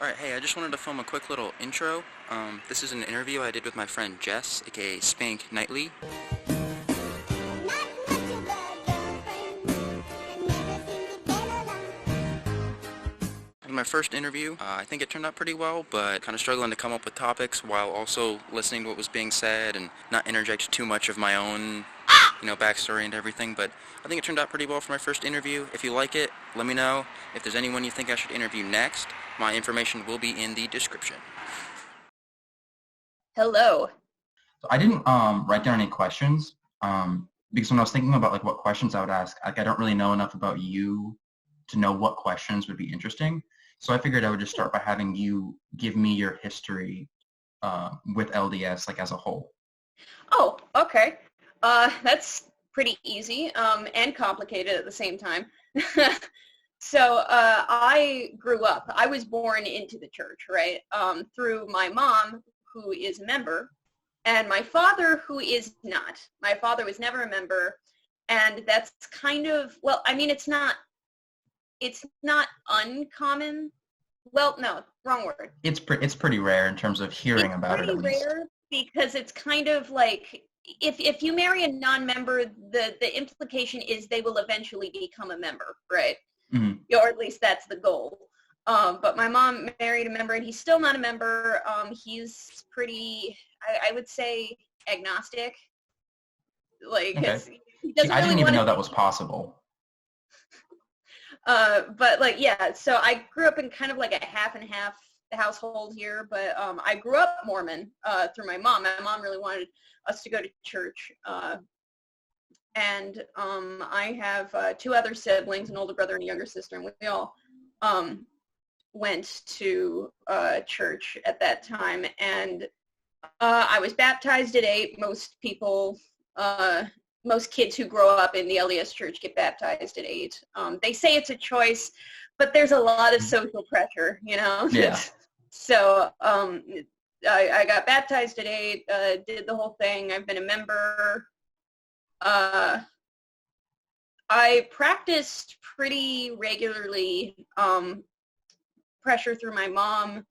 Alright, hey, I just wanted to film a quick little intro. This is an interview I did with my friend Jess, aka Spank Knightly. It was my first interview. I think it turned out pretty well, but kind of struggling to come up with topics while also listening to what was being said and not interject too much of my own, backstory and everything. But I think it turned out pretty well for my first interview. If you like it, let me know. If there's anyone you think I should interview next, my information will be in the description. Hello. So I didn't write down any questions because when I was thinking about what questions I would ask, I don't really know enough about you to know what questions would be interesting. So I figured I would just start by having you give me your history with LDS as a whole. Oh, okay. That's pretty easy and complicated at the same time. So I grew up. I was born into the church, right, through my mom, who is a member, and my father, who is not. My father was never a member, and that's kind of, well, I mean, it's not uncommon. Well, no, wrong word. It's pretty rare in terms of hearing about it, at least. It's pretty rare because it's kind of like, if you marry a non-member, the implication is they will eventually become a member, right? Mm-hmm. Or at least that's the goal. But my mom married a member, and he's still not a member. He's pretty, I would say, agnostic. Okay. He doesn't I didn't really even know that was possible. But yeah, so I grew up in kind of a half and half household here, but I grew up Mormon through my mom. My mom really wanted us to go to church. And I have two other siblings, an older brother and a younger sister, and we all went to church at that time. And I was baptized at 8. Most people, most kids who grow up in the LDS church get baptized at 8. They say it's a choice, but there's a lot of social pressure, Yeah. So I got baptized at 8, did the whole thing. I've been a member. I practiced pretty regularly, pressure through my mom,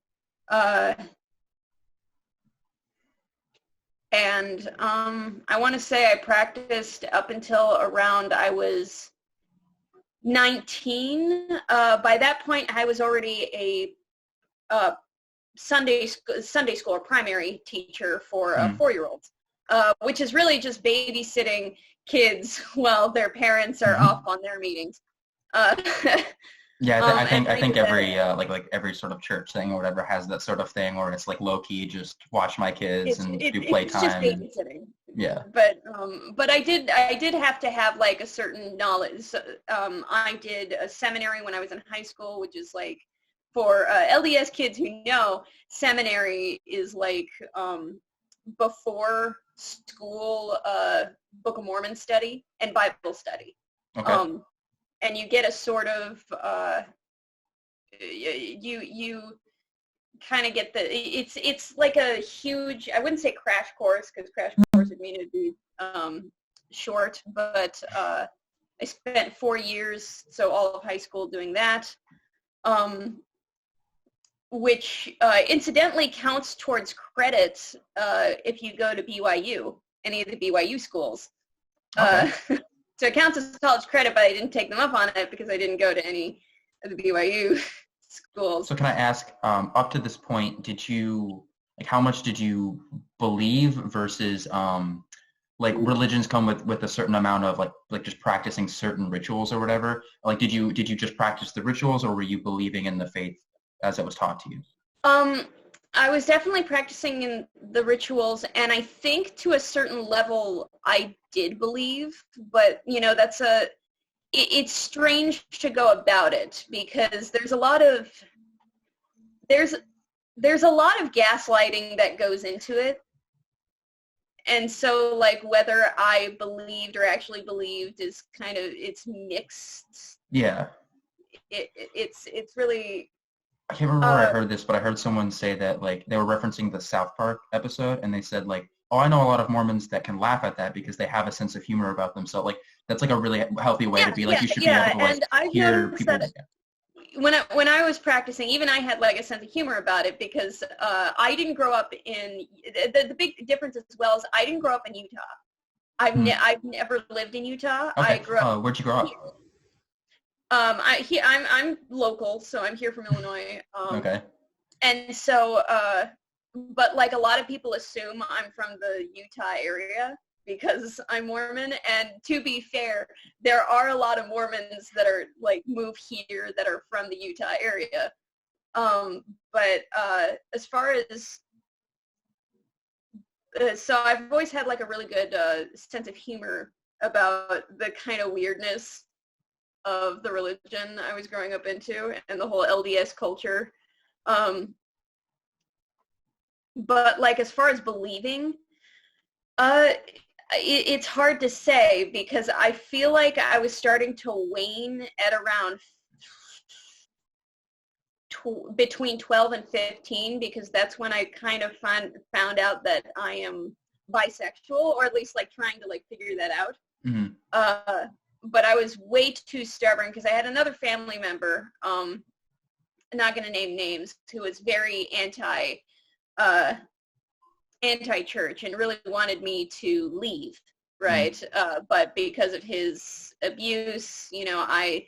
and I want to say I practiced up until around I was 19. By that point, I was already a Sunday school or primary teacher for 4-year-olds. Which is really just babysitting kids while their parents are off on their meetings. Yeah, I think every every sort of church thing or whatever has that sort of thing where it's low key, just watch my kids and do playtime. It's just babysitting. Yeah. But I did have to have a certain knowledge. I did a seminary when I was in high school, which is for LDS kids who know, seminary is before school Book of Mormon study and Bible study. Okay. And you get a sort of you kind of get it's like a huge, I wouldn't say crash course, because crash course would mean it'd be short, but I spent 4 years, so all of high school, doing that. Which incidentally counts towards credits if you go to BYU, any of the BYU schools. Okay. So it counts as college credit, but I didn't take them up on it because I didn't go to any of the BYU schools. So can I ask, up to this point, did you, how much did you believe versus, religions come with a certain amount of just practicing certain rituals or whatever? Did you just practice the rituals, or were you believing in the faith as it was taught to you? I was definitely practicing in the rituals, and I think to a certain level I did believe, but it's strange to go about it because there's a lot of gaslighting that goes into it. And so whether I believed or actually believed is it's mixed. Yeah. It's really, I can't remember where I heard this, but I heard someone say that they were referencing the South Park episode, and they said oh, I know a lot of Mormons that can laugh at that because they have a sense of humor about them. So that's a really healthy way to be. You should be able to and I've hear noticed people. that when I was practicing, even I had like a sense of humor about it because I didn't grow up in the big difference as well is I didn't grow up in Utah. I've never lived in Utah. Okay. I grew up. Where'd you grow up? I'm local, so I'm here from Illinois. Okay. And so, but like a lot of people assume I'm from the Utah area because I'm Mormon. And to be fair, there are a lot of Mormons that are like move here that are from the Utah area. But as far as so I've always had like a really good sense of humor about the kind of weirdness of the religion I was growing up into and the whole LDS culture. But like as far as believing, it's hard to say because I feel like I was starting to wane at around between 12 and 15 because that's when I kind of found out that I am bisexual, or at least like trying to like figure that out. Mm-hmm. But I was way too stubborn because I had another family member, I'm not going to name names, who was very anti-church and really wanted me to leave, right? But because of his abuse, you know, I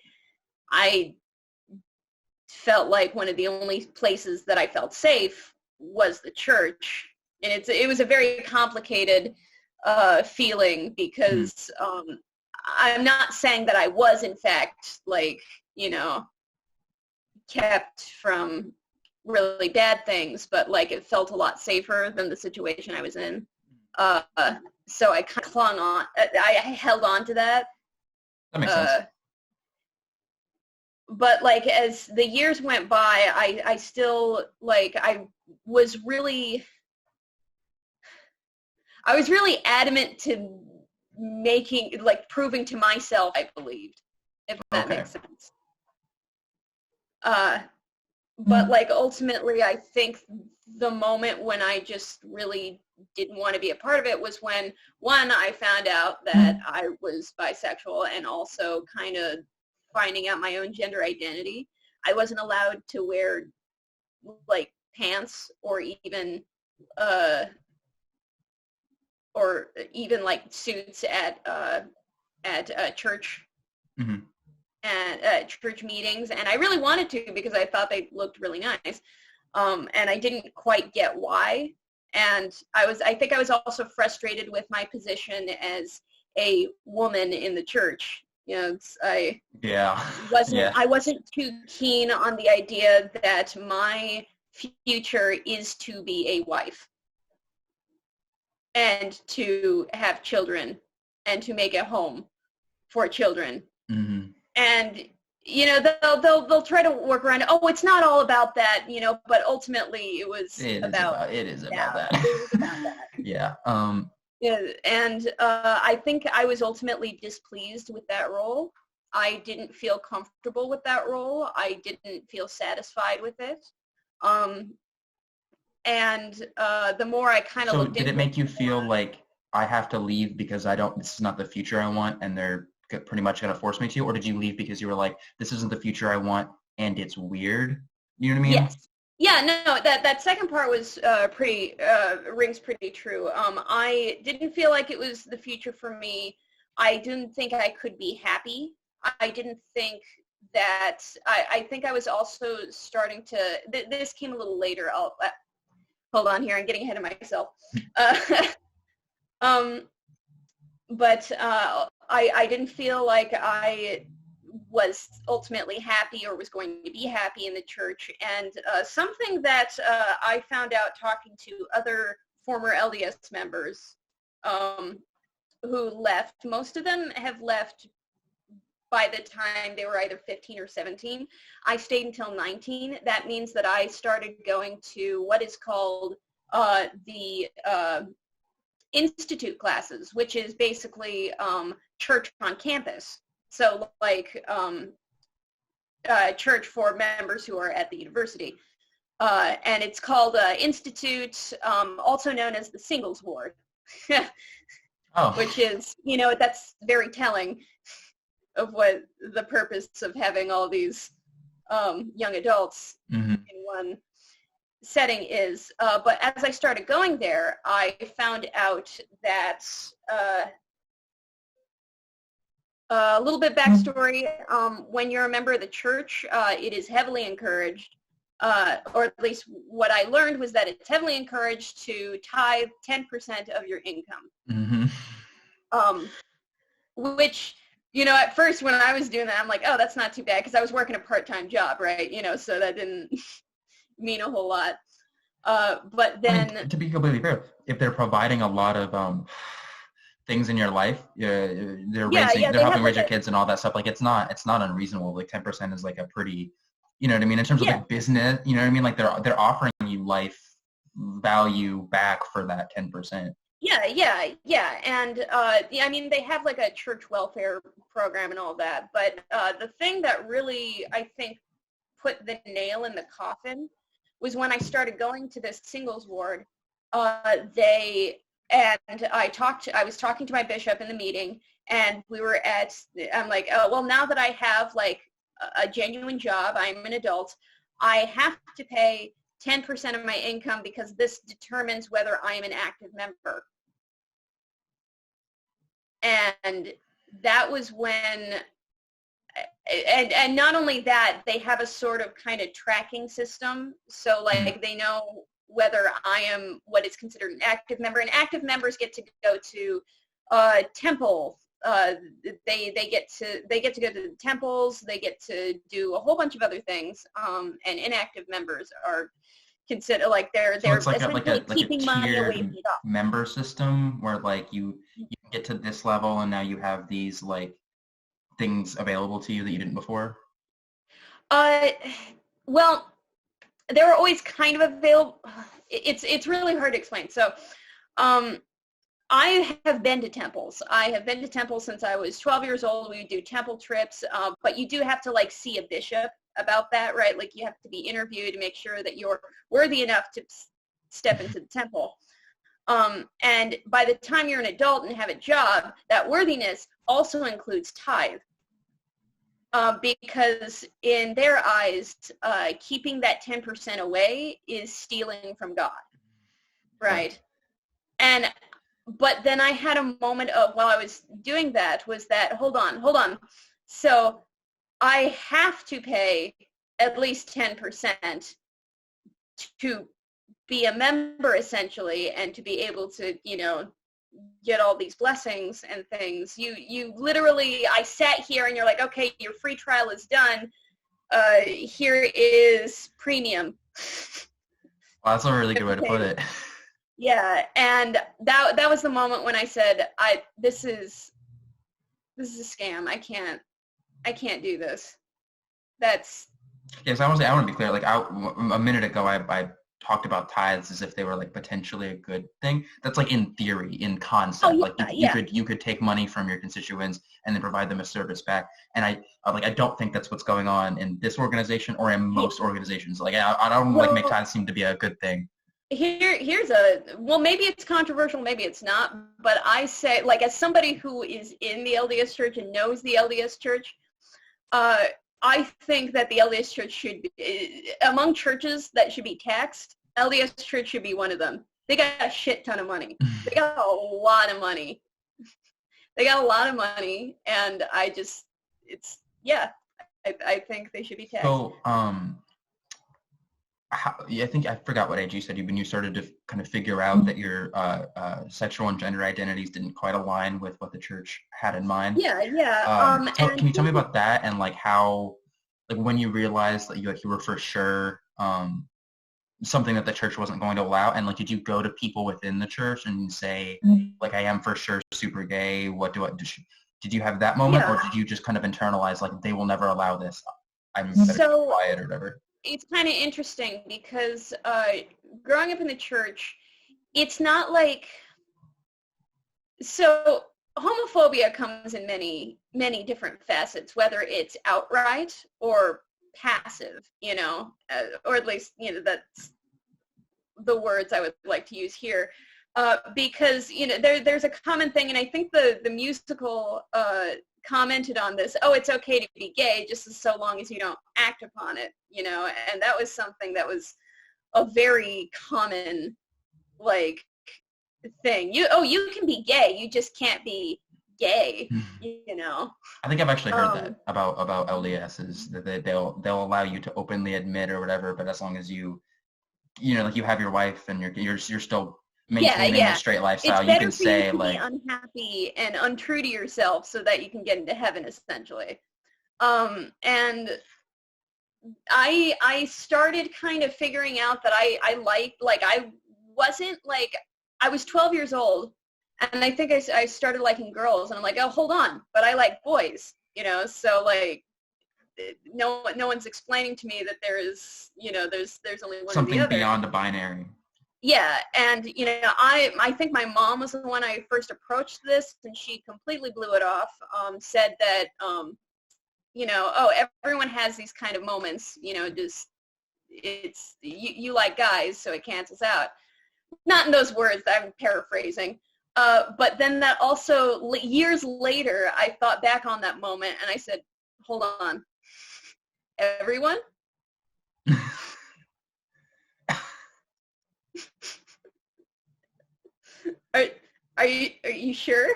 felt like one of the only places that I felt safe was the church. And it was a very complicated feeling because I'm not saying that I was, in fact, like, you know, kept from really bad things, but like it felt a lot safer than the situation I was in. So I kind of clung on. I held on to that. That makes sense. But like as the years went by, I still like I was really adamant to proving to myself I believed, if that makes sense. But like ultimately I think the moment when I just really didn't want to be a part of it was when, one, I found out that I was bisexual and also kind of finding out my own gender identity. I wasn't allowed to wear like pants or even like suits at church. Mm-hmm. And church meetings, and I really wanted to because I thought they looked really nice, and I didn't quite get why. And I think I was also frustrated with my position as a woman in the church. You know, I wasn't too keen on the idea that my future is to be a wife and to have children and to make a home for children. Mm-hmm. And, you know, they'll try to work around it. Oh, it's not all about that, you know, but ultimately it is about that. Yeah. Yeah, and I think I was ultimately displeased with that role. I didn't feel comfortable with that role. I didn't feel satisfied with it. And the more I kind of So looked did it make you feel like I have to leave because this is not the future I want and they're pretty much going to force me to, or did you leave because you were like, this isn't the future I want and it's weird? You know what I mean? Yes. Yeah, no, that second part was rings pretty true. I didn't feel like it was the future for me. I didn't think I could be happy. I didn't think that, I think I was also starting to, this came a little later. I'll hold on here, I'm getting ahead of myself. But I didn't feel like I was ultimately happy or was going to be happy in the church. And something that I found out talking to other former LDS members who left, most of them have left by the time they were either 15 or 17. I stayed until 19. That means that I started going to what is called the institute classes, which is basically church on campus. So like church for members who are at the university. And it's called institute, also known as the singles ward. Which is, you know, that's very telling of what the purpose of having all these young adults in one setting is. But as I started going there, I found out that a little bit backstory. When you're a member of the church, it is heavily encouraged, or at least what I learned was that it's heavily encouraged to tithe 10% of your income. Which, at first when I was doing that, I'm like, oh, that's not too bad, because I was working a part-time job, right? So that didn't mean a whole lot. But then... I mean, to be completely fair, if they're providing a lot of things in your life, they're helping raise your kids and all that stuff, like it's not unreasonable. Like 10% is like a pretty, you know what I mean, in terms of like business, you know what I mean, like they're offering you life value back for that 10%. Yeah, and I mean, they have like a church welfare program and all that, but the thing that really, I think, put the nail in the coffin was when I started going to this singles ward. I was talking to my bishop in the meeting, and I'm like, oh, well, now that I have like a genuine job, I'm an adult, I have to pay 10% of my income because this determines whether I am an active member. And that was when, and not only that, they have a sort of kind of tracking system. So like they know whether I am what is considered an active member, and active members get to go to temple. They get to go to the temples. They get to do a whole bunch of other things. And inactive members are considered like they're it's like essentially keeping money away from God. Member system where like you get to this level and now you have these like things available to you that you didn't before. Well, they were always kind of available. It's really hard to explain. So, I have been to temples. I have been to temples since I was 12 years old. We would do temple trips, but you do have to like see a bishop about that, right? Like you have to be interviewed to make sure that you're worthy enough to step into the temple. And by the time you're an adult and have a job, that worthiness also includes tithe. Because in their eyes, keeping that 10% away is stealing from God, right? But then I had a moment of, while I was doing that, was that, hold on. So I have to pay at least 10% to be a member, essentially, and to be able to, get all these blessings and things. You literally, I sat here and you're like, okay, your free trial is done. Here is premium. Well, that's a really good way to put it. Yeah, and that was the moment when I said, this is a scam. I can't do this. That's... Yes, I want to be clear. Like a minute ago, I talked about tithes as if they were like potentially a good thing. That's like in theory, in concept. You could take money from your constituents and then provide them a service back. And I don't think that's what's going on in this organization or in most organizations. Like I don't make tithes seem to be a good thing. Here's maybe it's controversial, maybe it's not, but I say, like, as somebody who is in the LDS Church and knows the LDS Church, I think that the LDS Church should be, among churches that should be taxed, LDS Church should be one of them. They got a shit ton of money. They got a lot of money. And I think they should be taxed. So, I think I forgot what age you said when you started to kind of figure out that your sexual and gender identities didn't quite align with what the church had in mind. Yeah. Can you tell me about that and like how, like when you realized that you were for sure something that the church wasn't going to allow, and like did you go to people within the church and say like I am for sure super gay? What do I do? Did you have that moment, or did you just kind of internalize like they will never allow this? I'm better be quiet or whatever. It's kind of interesting because growing up in the church, it's not like, so homophobia comes in many, many different facets, whether it's outright or passive, or at least, that's the words I would like to use here. Because, there's a common thing, and I think the musical commented on this. Oh, it's okay to be gay just so long as you don't act upon it, you know. And that was something that was a very common like thing. You can be gay, you just can't be gay, you know. I think I've actually heard that about LDS is that they'll allow you to openly admit or whatever, but as long as you know, like you have your wife and you're still maintaining a straight lifestyle, you can say like be unhappy and untrue to yourself so that you can get into heaven, essentially. And I started kind of figuring out that I was 12 years old, and I think I started liking girls, and I'm like, oh, hold on, but I like boys, you know. So like, no one's explaining to me that there's only one something or the other. Beyond a binary. Yeah, and you know, I think my mom was the one I first approached this, and she completely blew it off. Said that you know, oh, everyone has these kind of moments, you know, just it's you like guys, so it cancels out. Not in those words, I'm paraphrasing. But then that also, years later, I thought back on that moment and I said, hold on, everyone? Are you sure?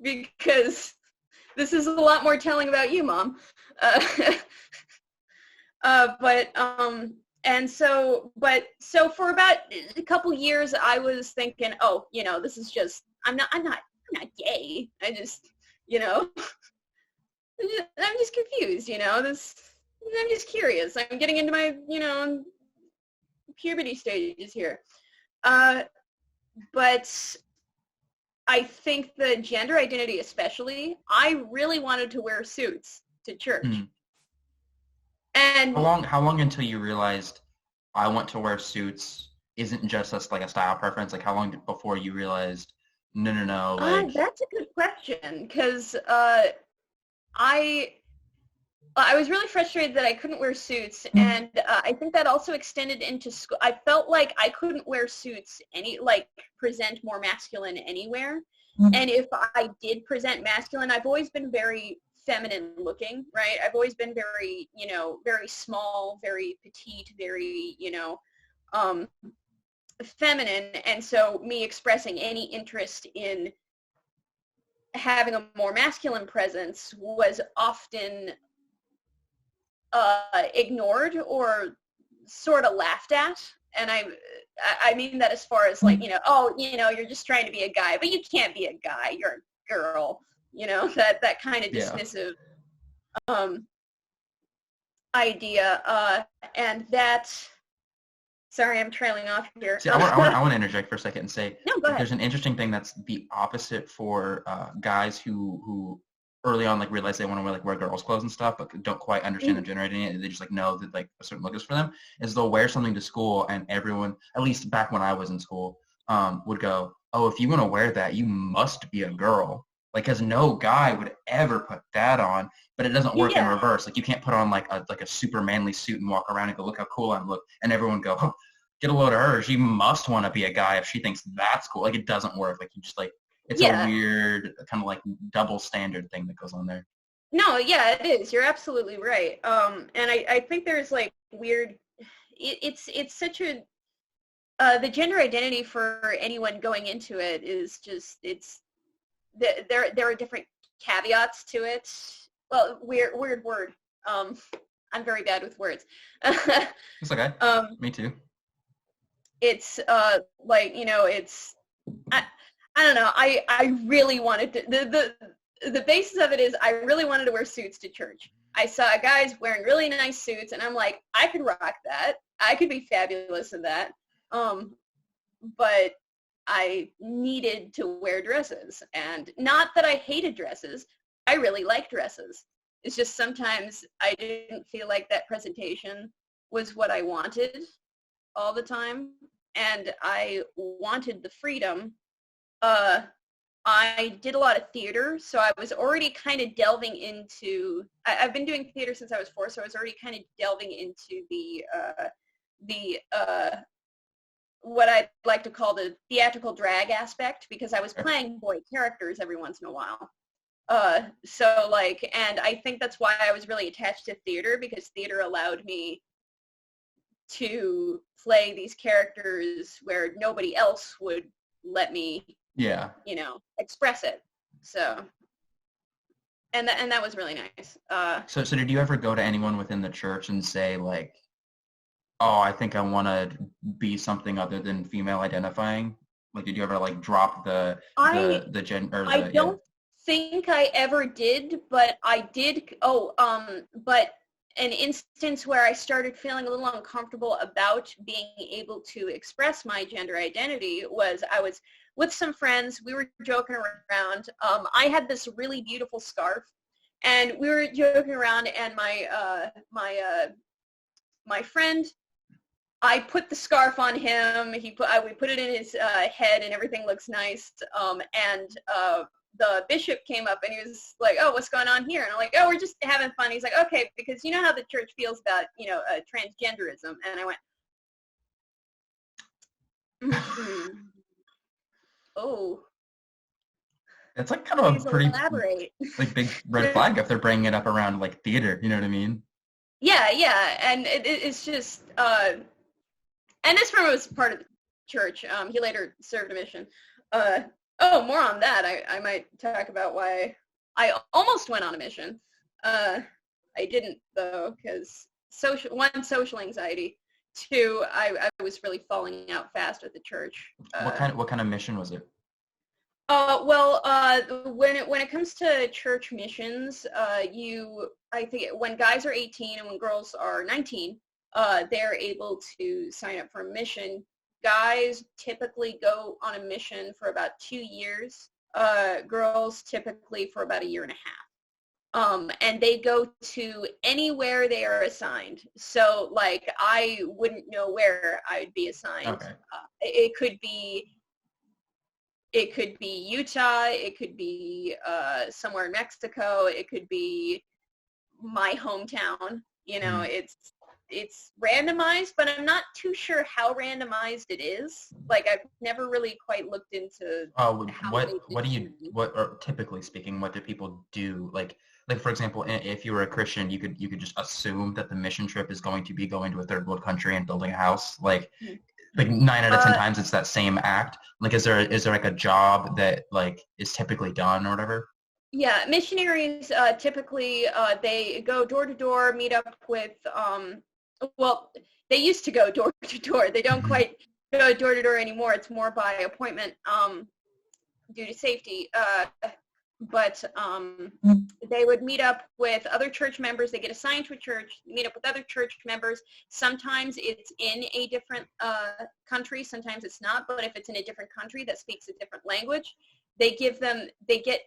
Because this is a lot more telling about you, Mom. And so for about a couple years, I was thinking, oh, you know, this is just, I'm not gay. I just, you know, I'm just confused, you know, I'm just curious. I'm getting into my, you know, puberty stages here. But I think the gender identity especially, I really wanted to wear suits to church. Mm. And how long until you realized I want to wear suits isn't just like a style preference? Like how long before you realized no, like that's a good question, because I was really frustrated that I couldn't wear suits, and I think that also extended into school. I felt like I couldn't wear suits present more masculine anywhere. Mm-hmm. And if I did present masculine, I've always been very feminine looking, right? I've always been very, you know, very small, very petite, very, you know, feminine. And so me expressing any interest in having a more masculine presence was often ignored or sort of laughed at. And I mean that as far as like, you know, oh, you know, you're just trying to be a guy, but you can't be a guy, you're a girl, you know, that kind of dismissive idea. And that, sorry, I'm trailing off here. See, I want to interject for a second and say there's an interesting thing that's the opposite for guys who early on like realize they want to wear girls' clothes and stuff, but don't quite understand the gender identity. They just like know that like a certain look is for them. Is they'll wear something to school, and everyone, at least back when I was in school, would go, "Oh, if you want to wear that, you must be a girl." Like, because no guy would ever put that on. But it doesn't work in reverse. Like you can't put on like a super manly suit and walk around and go, "Look how cool I look," and everyone go, "Oh, get a load of her. She must want to be a guy if she thinks that's cool." Like it doesn't work. Like you just like. It's a weird kind of like double standard thing that goes on there. No, yeah, it is. You're absolutely right. And I think there's like weird, it's such a, the gender identity for anyone going into it is just, there are different caveats to it. Well, weird word. I'm very bad with words. It's okay. Me too. It's like, you know, it's, I don't know. I really wanted to, the basis of it is I really wanted to wear suits to church. I saw guys wearing really nice suits, and I'm like, I could rock that. I could be fabulous in that. But I needed to wear dresses, and not that I hated dresses. I really like dresses. It's just sometimes I didn't feel like that presentation was what I wanted all the time, and I wanted the freedom. I did a lot of theater, so I was already kind of delving into, I've been doing theater since I was 4, so I was already kind of delving into the what I'd like to call the theatrical drag aspect, because I was playing boy characters every once in a while. So like, and I think that's why I was really attached to theater, because theater allowed me to play these characters where nobody else would let me, Yeah. express it. So, and that was really nice. So did you ever go to anyone within the church and say like, oh, I think I want to be something other than female identifying? Like, did you ever like drop the gen or I don't think I ever did, but I did. But an instance where I started feeling a little uncomfortable about being able to express my gender identity was I was with some friends. We were joking around. I had this really beautiful scarf, and we were joking around, and my friend, I put the scarf on him. We put it in his head, and everything looks nice. The bishop came up, and he was like, "Oh, what's going on here?" And I'm like, "Oh, we're just having fun." He's like, "Okay, because you know how the church feels about transgenderism." And I went, "Oh, it's like kind of please a pretty elaborate." like big red flag if they're bringing it up around like theater. You know what I mean? Yeah, and it's just. And this friend was part of the church. He later served a mission. More on that. I might talk about why I almost went on a mission. I didn't, though, because social anxiety. Two, I was really falling out fast with the church. What kind of mission was it? When it comes to church missions, I think when guys are 18 and when girls are 19, they're able to sign up for a mission. Guys typically go on a mission for about 2 years. Girls typically for about 1.5 years. And they go to anywhere they are assigned. So, like, I wouldn't know where I would be assigned. Okay. It could be Utah. It could be somewhere in Mexico. It could be my hometown. It's randomized, but I'm not too sure how randomized it is. Like, I've never really quite looked into or typically speaking, what do people do? Like for example, if you were a Christian, you could just assume that the mission trip is going to be going to a third world country and building a house. Like 9 out of 10 times it's that same act. Like, is there like a job that like is typically done or whatever? Yeah, missionaries typically they go door to door, meet up with. They used to go door to door. They don't quite go door to door anymore. It's more by appointment due to safety. But they would meet up with other church members. They get assigned to a church, meet up with other church members. Sometimes it's in a different country. Sometimes it's not. But if it's in a different country that speaks a different language, they get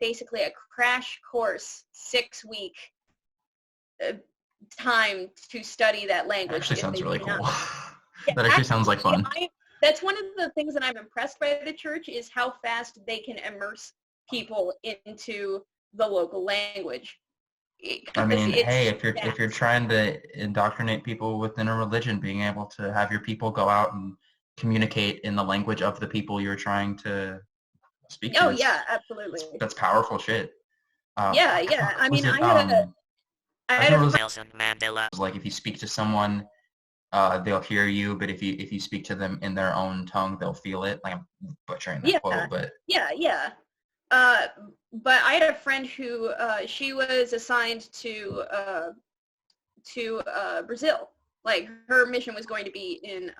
basically a crash course, 6-week time to study that language. Actually sounds really cool. Yeah, that actually sounds like fun. That's one of the things that I'm impressed by the church is how fast they can immerse people into the local language. I mean, hey, if you're trying to indoctrinate people within a religion, being able to have your people go out and communicate in the language of the people you're trying to speak to. Oh yeah, absolutely. That's powerful shit. Yeah. I mean, I had a Nelson Mandela. Like, if you speak to someone, they'll hear you, but if you speak to them in their own tongue, they'll feel it. Like, I'm butchering that quote, but yeah. But I had a friend who she was assigned to Brazil. Like, her mission was going to be in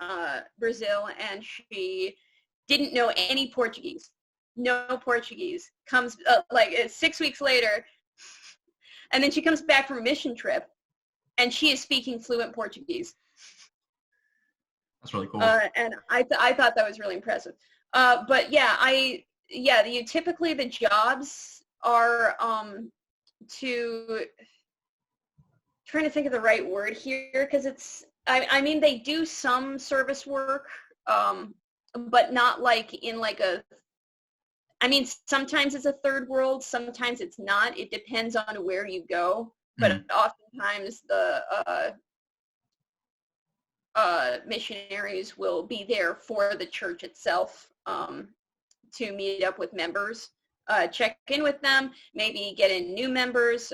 Brazil, and she didn't know any Portuguese. No Portuguese. Comes 6 weeks later, and then she comes back from a mission trip, and she is speaking fluent Portuguese. That's really cool. And I thought that was really impressive. But typically the jobs are trying to think of the right word here, because I mean, they do some service work, but not like in like a, I mean, sometimes it's a third world, sometimes it's not. It depends on where you go, but oftentimes the missionaries will be there for the church itself to meet up with members. check in with them, maybe get in new members.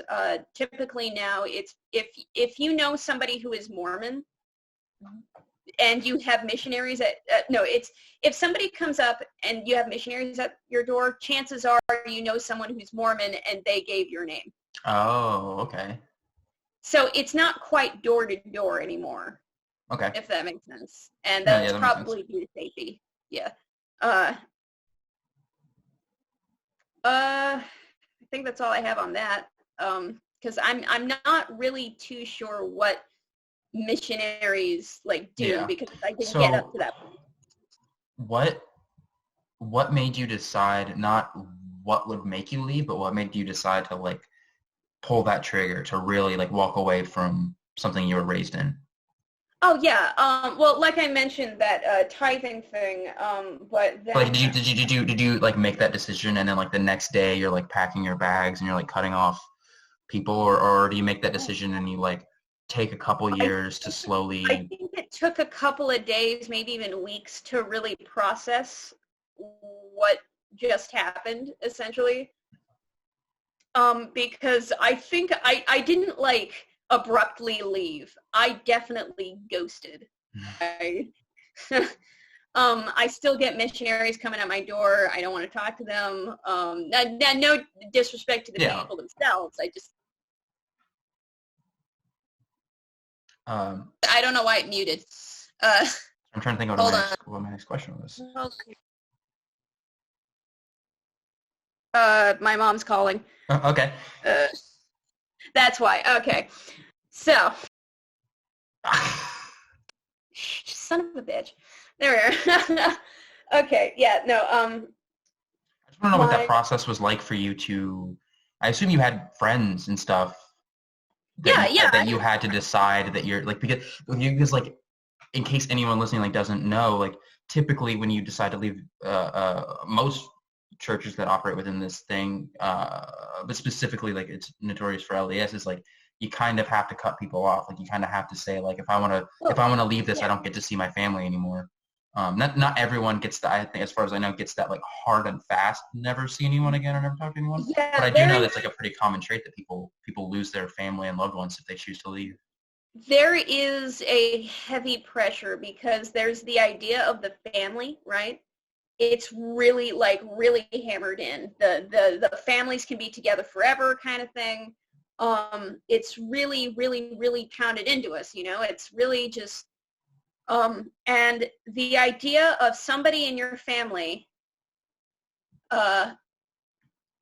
Typically now it's if you know somebody who is Mormon and you have missionaries it's if somebody comes up and you have missionaries at your door, chances are you know someone who's Mormon and they gave your name. Oh, okay. So it's not quite door to door anymore. Okay. If that makes sense. And Yeah, that's that probably due to safety. Yeah. I think that's all I have on that. Because I'm not really too sure what missionaries do because I didn't get up to that point. What made you decide, not what would make you leave, but what made you decide to pull that trigger to really walk away from something you were raised in? Oh yeah. Well, like I mentioned, that tithing thing. But then, did you make that decision and then the next day you're packing your bags and you're cutting off people, or do you make that decision and you take a couple years to slowly? I think it took a couple of days, maybe even weeks, to really process what just happened, essentially. Because I think I didn't abruptly leave. I definitely ghosted. I still get missionaries coming at my door. I don't want to talk to them. No disrespect to the people themselves. I just I don't know why it muted. I'm trying to think of what my next question was. Okay. My mom's calling. Okay. That's why. Okay. So. Son of a bitch. There we are. Okay. Yeah. No. I just want to know what that process was like for you to. I assume you had friends and stuff. That you had to decide that you're because in case anyone listening doesn't know, typically when you decide to leave, most churches that operate within this thing, but specifically it's notorious for LDS, is you kind of have to cut people off. You kind of have to say if I want to leave this, I don't get to see my family anymore. Not everyone gets that. I think, as far as I know, gets that hard and fast. Never see anyone again or never talk to anyone. Yeah, but I do know that's a pretty common trait that people lose their family and loved ones if they choose to leave. There is a heavy pressure because there's the idea of the family, right? It's really really hammered in. The families can be together forever kind of thing. It's really, really, really pounded into us. It's really just. And the idea of somebody in your family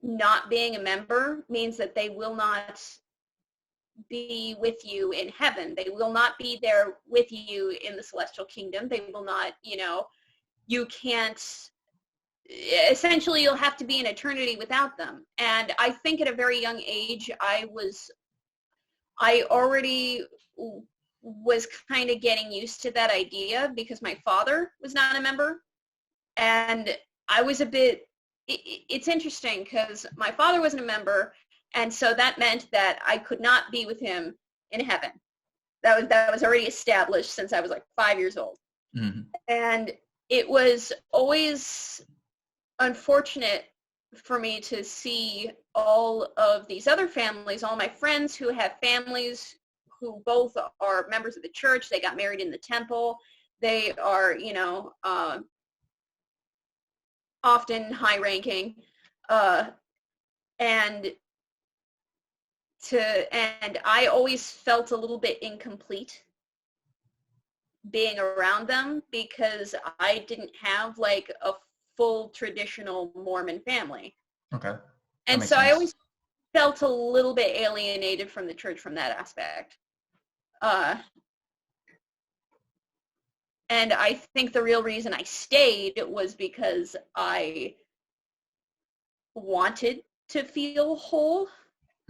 not being a member means that they will not be with you in heaven. They will not be there with you in the celestial kingdom. They will not, you can't, essentially you'll have to be in eternity without them. And I think at a very young age, I already was kind of getting used to that idea because my father was not a member. And I was it's interesting because my father wasn't a member, and so that meant that I could not be with him in heaven. That was already established since I was 5 years old. Mm-hmm. And it was always unfortunate for me to see all of these other families, all my friends who have families who both are members of the church. They got married in the temple. They are, often high-ranking, and I always felt a little bit incomplete being around them because I didn't have a full traditional Mormon family. Okay. And so I always felt a little bit alienated from the church from that aspect. And I think the real reason I stayed was because I wanted to feel whole.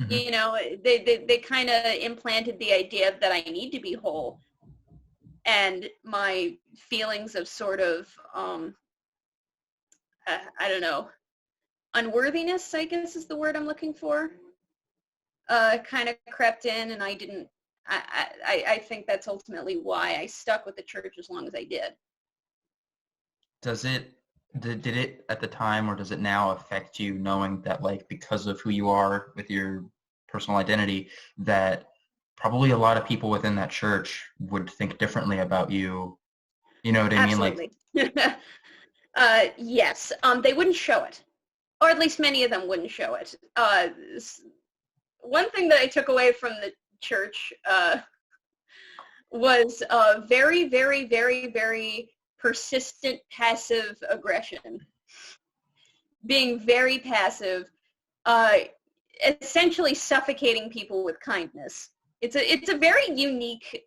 Mm-hmm. They kind of implanted the idea that I need to be whole. And my feelings of sort of, I don't know, unworthiness, I guess is the word I'm looking for, kind of crept in, and I didn't. I think that's ultimately why I stuck with the church as long as I did. Does it, Did it at the time, or does it now affect you knowing that, like, because of who you are with your personal identity, that probably a lot of people within that church would think differently about you? You know what I mean? Like, Absolutely. Yes. They wouldn't show it, or at least many of them wouldn't show it. One thing that I took away from the church was very, very, very, very persistent passive aggression. Being very passive, essentially suffocating people with kindness. It's a very unique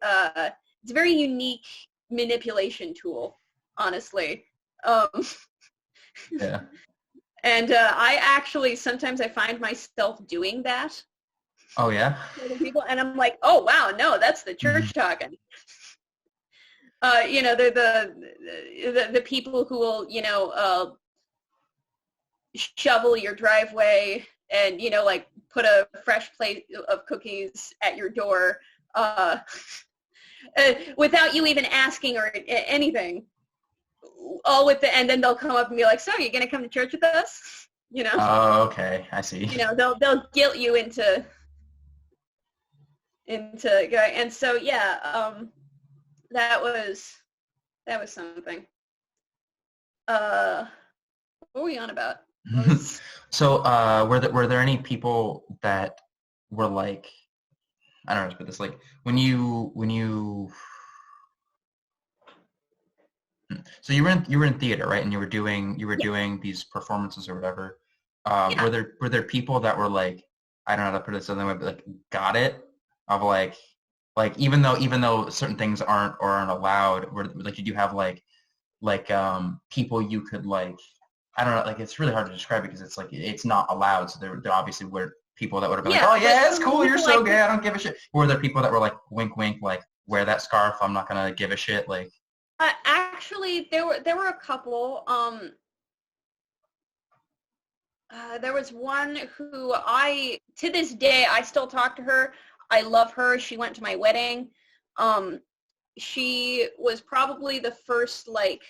manipulation tool, honestly. yeah. And I actually sometimes I find myself doing that Oh yeah. to other people, and I'm like, oh wow, no, that's the church talking. They're the people who will, shovel your driveway and, like put a fresh plate of cookies at your door without you even asking or anything. And then they'll come up and be like, so you're going to come to church with us? Oh, okay. I see. They'll guilt you into going. And so, yeah, that was something. What were we on about? So, were there any people that were like, I don't know, but this, like, when you so you were in theater, right? And you were doing these performances or whatever. Yeah. Were there people that were like, I don't know how to put it something way, but like got it of like even though certain things aren't allowed, did you have like people you could, like, I don't know, like, it's really hard to describe because it's like it's not allowed. So there obviously were people that would have been like, oh yeah, it's cool, you're so gay, I don't give a shit. Or were there people that were like, wink wink, like, wear that scarf, I'm not gonna give a shit, like? Actually, there were a couple. There was one who to this day, I still talk to her. I love her. She went to my wedding. She was probably the first, like,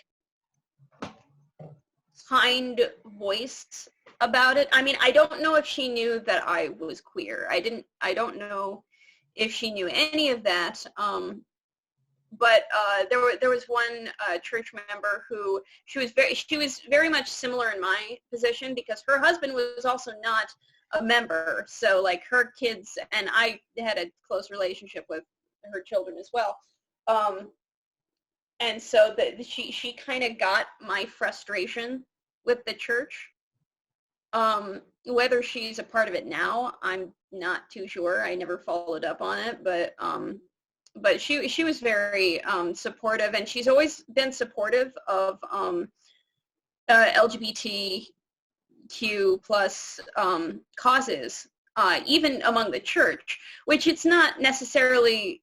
kind voice about it. I mean, I don't know if she knew that I was queer. I don't know if she knew any of that. But there was one church member who she was very much similar in my position because her husband was also not a member. So, like, her kids and I had a close relationship with her children as well. And so she kind of got my frustration with the church. Whether she's a part of it now, I'm not too sure. I never followed up on it, but she was very supportive, and she's always been supportive of LGBTQ plus causes, even among the church, which it's not necessarily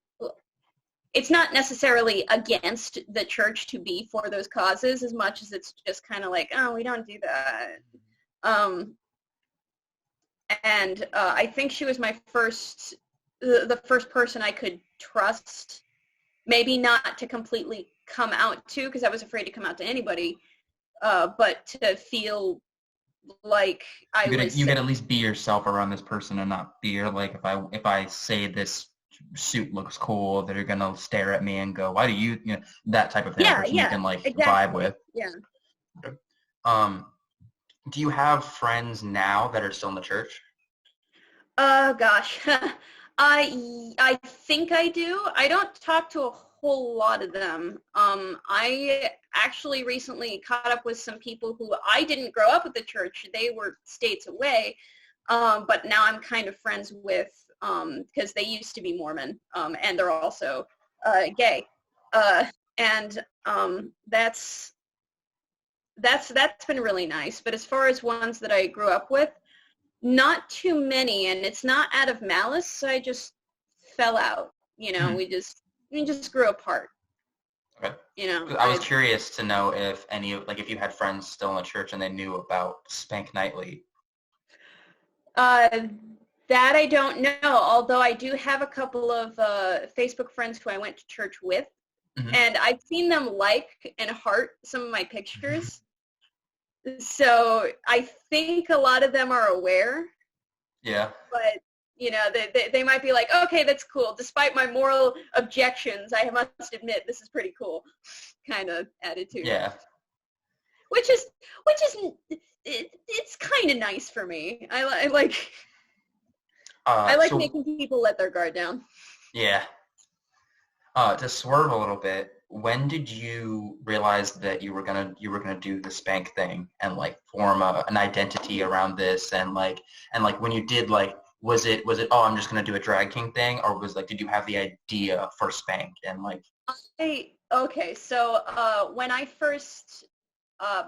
against the church to be for those causes as much as it's just kind of like, oh, we don't do that. And I think she was the first person I could trust, maybe not to completely come out to, because I was afraid to come out to anybody, but to feel like you could at least be yourself around this person and not fear, like, if I say this suit looks cool, they're gonna stare at me and go, why do you know, that type of thing. Yeah, You can, like, exactly. vibe with. Yeah. Do you have friends now that are still in the church? Gosh. I think I do. I don't talk to a whole lot of them. I actually recently caught up with some people who I didn't grow up with the church. They were states away, but now I'm kind of friends with, because they used to be Mormon, and they're also gay. And that's been really nice. But as far as ones that I grew up with, not too many, and it's not out of malice. I just fell out. Mm-hmm. We just grew apart. Okay. I was curious to know if if you had friends still in the church and they knew about Spank Knightly. That I don't know. Although I do have a couple of Facebook friends who I went to church with, mm-hmm. and I've seen them like and heart some of my pictures. So I think a lot of them are aware. Yeah. But, you know, they might be like, okay, that's cool. Despite my moral objections, I must admit this is pretty cool kind of attitude. Yeah. Which is it's kind of nice for me. I like making people let their guard down. Yeah. To swerve a little bit, when did you realize that you were gonna do the spank thing and like form an identity around this and like when you did, like was it oh, I'm just gonna do a drag king thing, or was like did you have the idea for spank and like okay, so when I first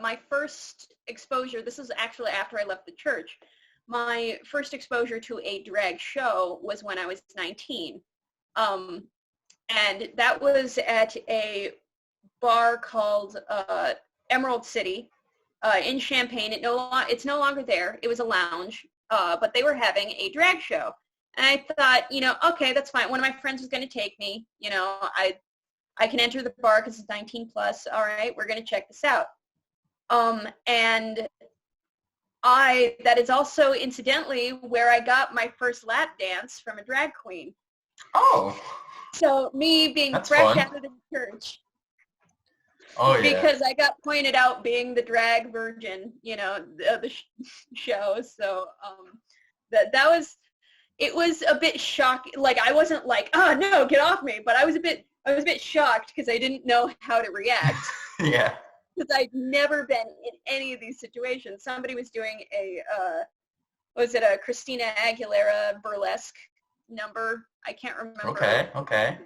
my first exposure, this is actually after I left the church, my first exposure to a drag show was when I was 19. And that was at a bar called Emerald City in Champaign. It's no longer there. It was a lounge, but they were having a drag show. And I thought, you know, okay, that's fine. One of my friends was going to take me. You know, I can enter the bar because it's 19 plus. All right, we're going to check this out. And that is also incidentally where I got my first lap dance from a drag queen. Oh. So me being That's fresh fun. out of the church. Oh, yeah. Because I got pointed out being the drag virgin, you know, of the show. So that was, it was a bit shocking. Like I wasn't like, oh no, get off me. But I was a bit shocked because I didn't know how to react. Yeah. Because I'd never been in any of these situations. Somebody was doing a Christina Aguilera burlesque number. I can't remember. Okay.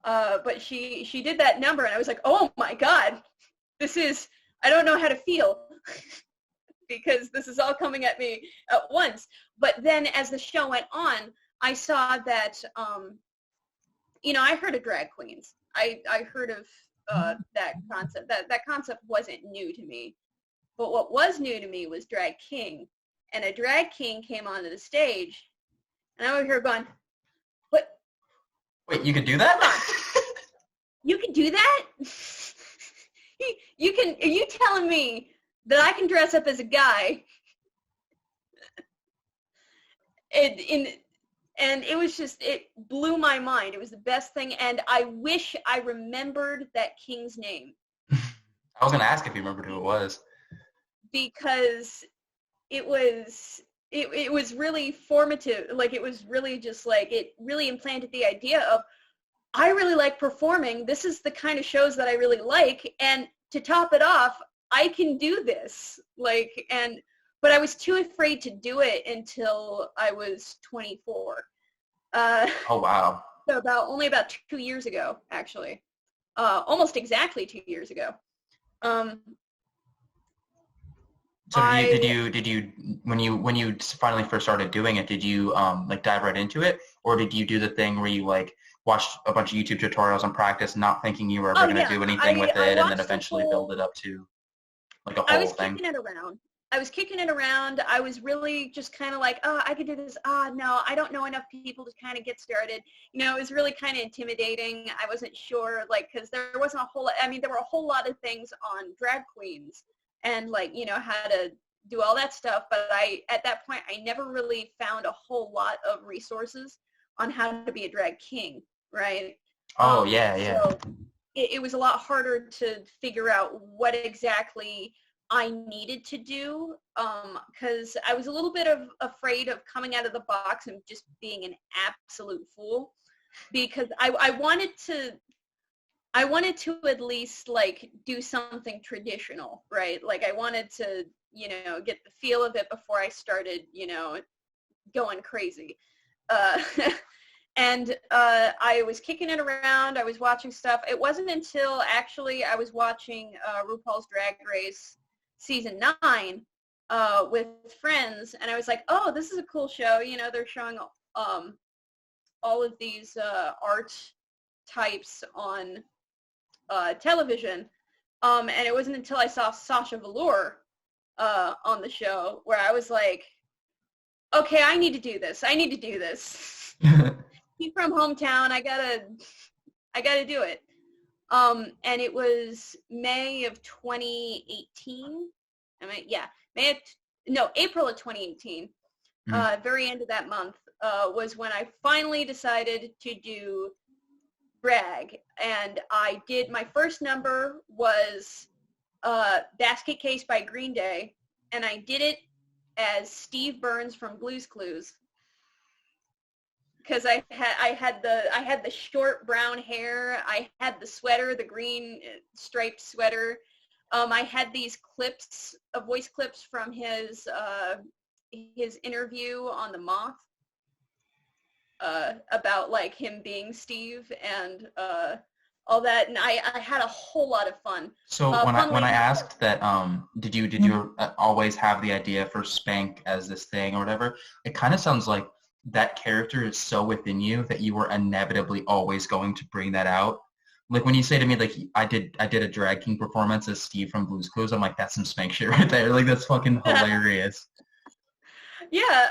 But she did that number, and I was like, oh my God, I don't know how to feel because this is all coming at me at once. But then as the show went on, I saw that, you know, I heard of drag queens. I heard of that concept. That concept wasn't new to me. But what was new to me was drag king. And a drag king came onto the stage, and I'm over here going, what? Wait, you could do that? You can do that? You can? Are you telling me that I can dress up as a guy? And it was just, it blew my mind. It was the best thing, and I wish I remembered that king's name. I was going to ask if you remembered who it was. Because it was really formative. Like it was really just like, it really implanted the idea of, I really like performing. This is the kind of shows that I really like. And to top it off, I can do this. But I was too afraid to do it until I was 24. Oh, wow. So only about 2 years ago, actually. Almost exactly 2 years ago. So did you when you finally first started doing it, did you like dive right into it, or did you do the thing where you like watched a bunch of YouTube tutorials and practice, not thinking you were ever going to do anything with it, and then eventually build it up to like a whole thing? I was kicking it around. I was really just kind of like, oh, I could do this. No, I don't know enough people to kind of get started. You know, it was really kind of intimidating. I wasn't sure, like, because there wasn't a whole lot. I mean, there were a whole lot of things on drag queens and like, you know, how to do all that stuff. But at that point, I never really found a whole lot of resources on how to be a drag king, right? Oh, yeah. So it was a lot harder to figure out what exactly I needed to do, because I was a little bit afraid of coming out of the box and just being an absolute fool, because I wanted to at least like do something traditional, right? Like I wanted to, you know, get the feel of it before I started, you know, going crazy. And I was kicking it around. I was watching stuff. It wasn't until actually I was watching RuPaul's Drag Race season 9 with friends, and I was like, oh, this is a cool show. You know, they're showing all of these art types on television, and it wasn't until I saw Sasha Velour on the show where I was like, okay, I need to do this. He's from hometown. I gotta do it. And it was May of 2018. April of 2018. Very end of that month was when I finally decided to do drag. And I did, my first number was Basket Case by Green Day, and I did it as Steve Burns from Blue's Clues. Because I had the short brown hair, I had the sweater, the green striped sweater. I had these clips, voice clips from his interview on the Moth about like him being Steve and all that, and I had a whole lot of fun. So when I asked that, did you always have the idea for Spank as this thing or whatever? It kind of sounds like that character is so within you that you were inevitably always going to bring that out. Like when you say to me, like I did a drag king performance as Steve from Blue's Clues, I'm like, that's some Spank shit right there. Like that's fucking hilarious. Yeah,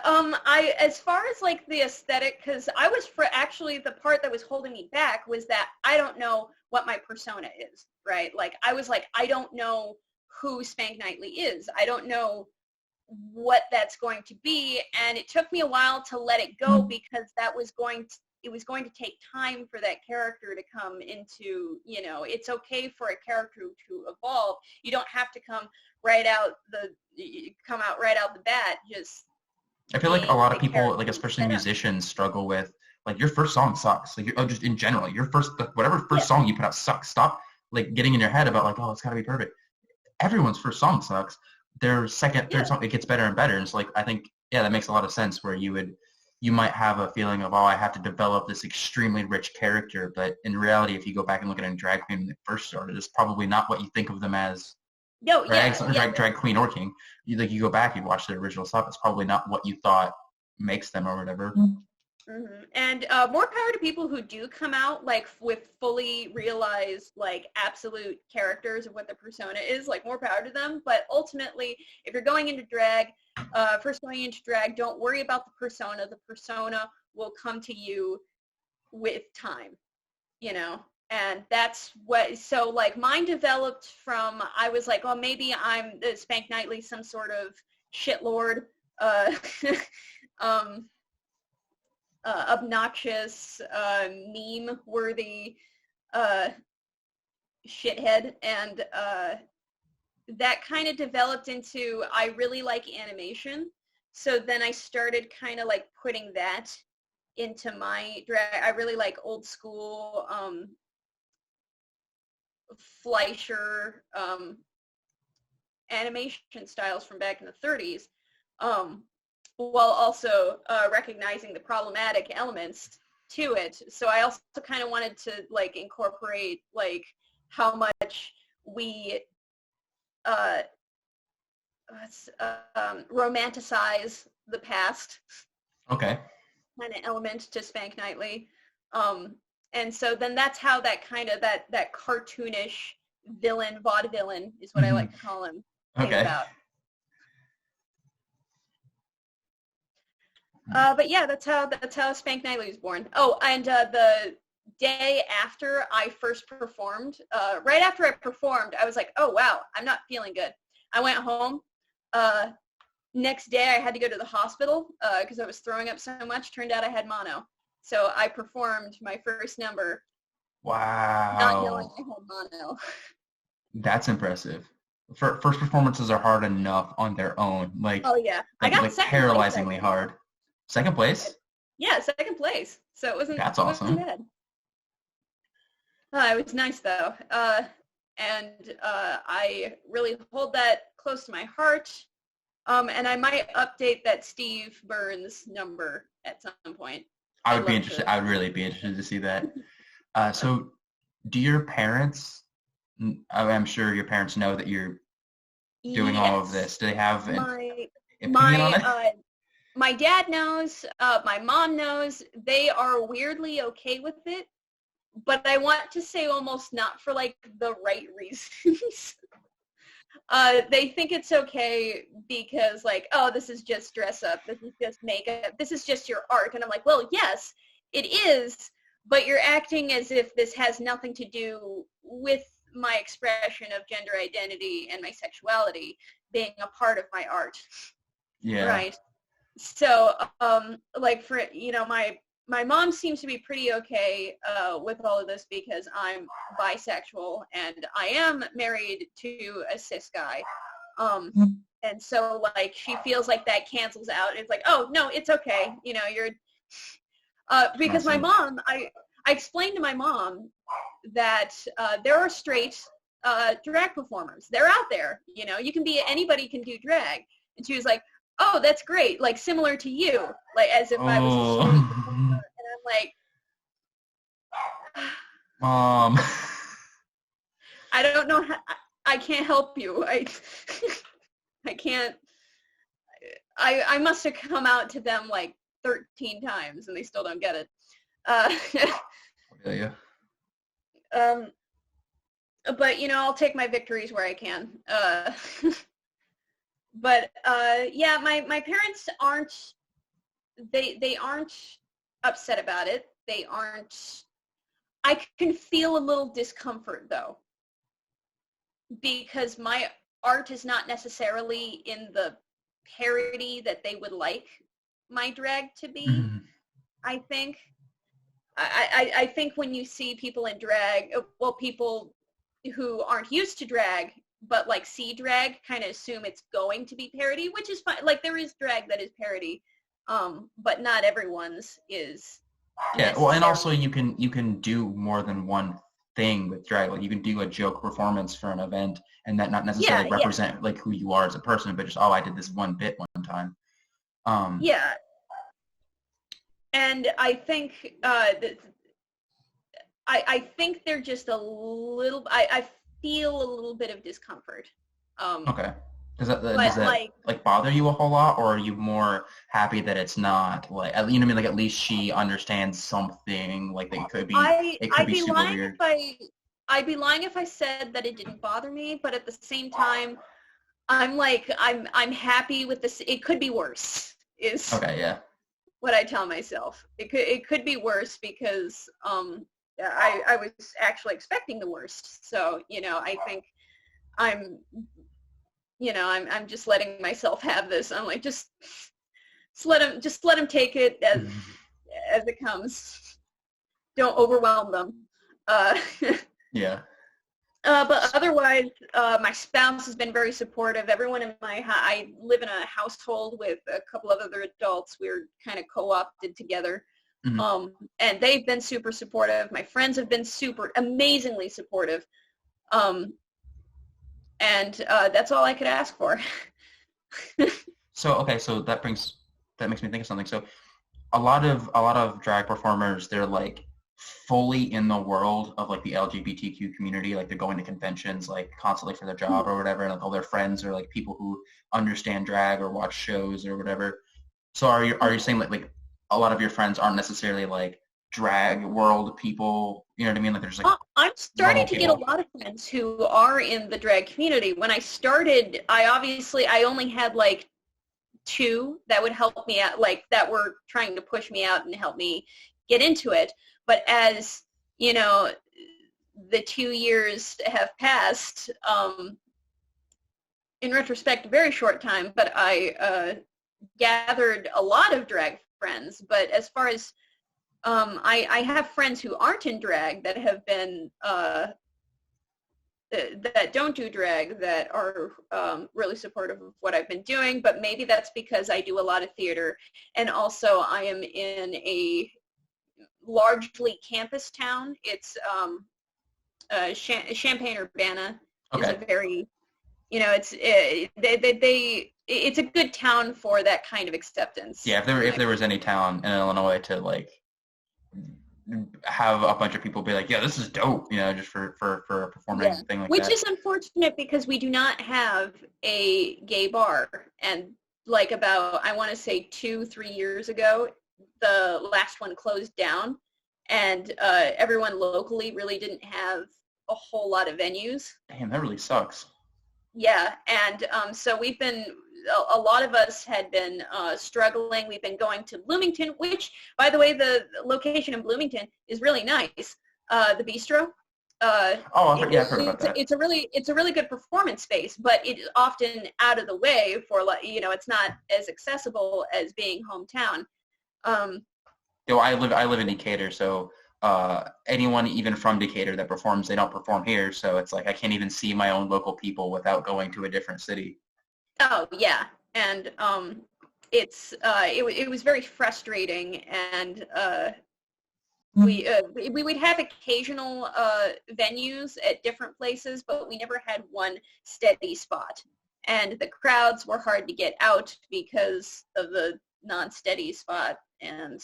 as far as like the aesthetic, because I was actually the part that was holding me back was that I don't know what my persona is, right? Like I was like, I don't know who Spank Knightly is. I don't know what that's going to be, and it took me a while to let it go because it was going to take time for that character to come into, it's okay for a character to evolve. You don't have to come out right out the bat. Just I feel like a lot of people, like especially musicians, struggle with like your first song sucks. Like just in general, your whatever first song you put out sucks. Stop like getting in your head about like, oh, it's gotta be perfect. Everyone's first song sucks. Their second, third song, it gets better and better. And it's like, I think, that makes a lot of sense where you might have a feeling of, oh, I have to develop this extremely rich character. But in reality, if you go back and look at a drag queen when they first started, it's probably not what you think of them as. Drag queen or king. You go back, you watch their original stuff, it's probably not what you thought makes them or whatever. Mm-hmm. And more power to people who do come out like with fully realized like absolute characters of what the persona is, like more power to them. But ultimately, if you're going into drag, don't worry about the persona. The persona will come to you with time, and that's what, so like mine developed from, I was like, oh, maybe I'm the Spank Knightly, some sort of shitlord, obnoxious, meme-worthy shithead, and that kind of developed into, I really like animation, so then I started kind of like putting that into my drag. I really like old school Fleischer animation styles from back in the 30s, while also recognizing the problematic elements to it. So I also kind of wanted to like incorporate like how much we romanticize the past. Okay. Kind of element to Spank Knightly. And so then that's how that kind of that cartoonish villain, vaudevillain is what I like to call him. Okay. But yeah, that's how Spank Knightly was born. Oh, and the day after I first performed, right after I performed, I was like, oh wow, I'm not feeling good. I went home. Next day I had to go to the hospital because I was throwing up so much. Turned out I had mono. So I performed my first number. Wow. Not knowing I had mono. That's impressive. First performances are hard enough on their own. Like, oh yeah, I got like paralyzingly hard. Second place? Yeah, second place. So it wasn't. That's awesome. Bad. It was nice though, and I really hold that close to my heart. And I might update that Steve Burns number at some point. I would be interested. I would really be interested to see that. So, do your parents? I'm sure your parents know that you're doing all of this. Do they have an opinion on it? My dad knows. My mom knows. They are weirdly okay with it, but I want to say almost not for like the right reasons. They think it's okay because like, oh, this is just dress up. This is just makeup. This is just your art. And I'm like, well, yes, it is, but you're acting as if this has nothing to do with my expression of gender identity and my sexuality being a part of my art. Yeah. Right. So, like for, my mom seems to be pretty okay with all of this because I'm bisexual and I am married to a cis guy. And so like she feels like that cancels out. It's like, oh no, it's okay. You're because my mom, I explained to my mom that there are straight drag performers. They're out there. Anybody can do drag. And she was like, oh, that's great. Like similar to you, like as if I was a straight performer. And I'm like, I don't know how, I can't help you. I can't. I must have come out to them like 13 times and they still don't get it. Yeah. But I'll take my victories where I can. But yeah, my parents aren't. They aren't upset about it. They aren't. I can feel a little discomfort though, because my art is not necessarily in the parody that they would like my drag to be. Mm. I think. I think when you see people in drag, well, people who aren't used to drag but like see drag kind of assume it's going to be parody, which is fine. Like there is drag that is parody, but not everyone's is. Yeah, well, and also you can do more than one thing with drag. Like you can do a joke performance for an event and that not necessarily represent like who you are as a person, but just, oh, I did this one bit one time. Yeah. And I think I think they're just a little. I feel a little bit of discomfort. Okay. Does that like bother you a whole lot, or are you more happy that it's not like, you know what I mean? Like at least she understands something. Like that it could be. I'd be super weird. I'd be lying if I said that it didn't bother me, but at the same time, I'm happy with this. It could be worse. Is okay. Yeah. What I tell myself. It could be worse because I was actually expecting the worst. So I think I'm just letting myself have this. I'm like just let them take it as it comes. Don't overwhelm them. Yeah. But otherwise, my spouse has been very supportive. Everyone in I live in a household with a couple of other adults. We're kind of co-opted together. Mm-hmm. And they've been super supportive. My friends have been amazingly supportive. And that's all I could ask for. So that makes me think of something. So a lot of drag performers, they're like fully in the world of like the LGBTQ community. Like they're going to conventions like constantly for their job or whatever, and like all their friends are like people who understand drag or watch shows or whatever. So are you saying like a lot of your friends aren't necessarily like drag world people? You know what I mean? Like there's like I'm starting to get a lot of friends who are in the drag community. When I started, I only had like 2 that would help me out, like that were trying to push me out and help me get into it. But as the 2 years have passed, in retrospect, a very short time, but I gathered a lot of drag friends. But as far as I have friends who aren't in drag that have been that don't do drag that are really supportive of what I've been doing. But maybe that's because I do a lot of theater, and also I am in a largely campus town. It's Champaign-Urbana is a very, it's it's a good town for that kind of acceptance. Yeah, if there was any town in Illinois to like have a bunch of people be like, yeah, this is dope, just for a performance thing like that. Which is unfortunate because we do not have a gay bar, and like about, I want to say 2-3 years ago, the last one closed down, and everyone locally really didn't have a whole lot of venues. Damn, that really sucks. Yeah, and so we've been, a lot of us had been struggling. We've been going to Bloomington, which, by the way, the location in Bloomington is really nice. The bistro. I've heard about that. It's a really good performance space, but it is often out of the way for, like, you know, it's not as accessible as being hometown. I live in Decatur, so anyone even from Decatur that performs, they don't perform here. So it's like I can't even see my own local people without going to a different city. Oh yeah, and it was very frustrating, and we would have occasional venues at different places, but we never had one steady spot, and the crowds were hard to get out because of the non-steady spot, and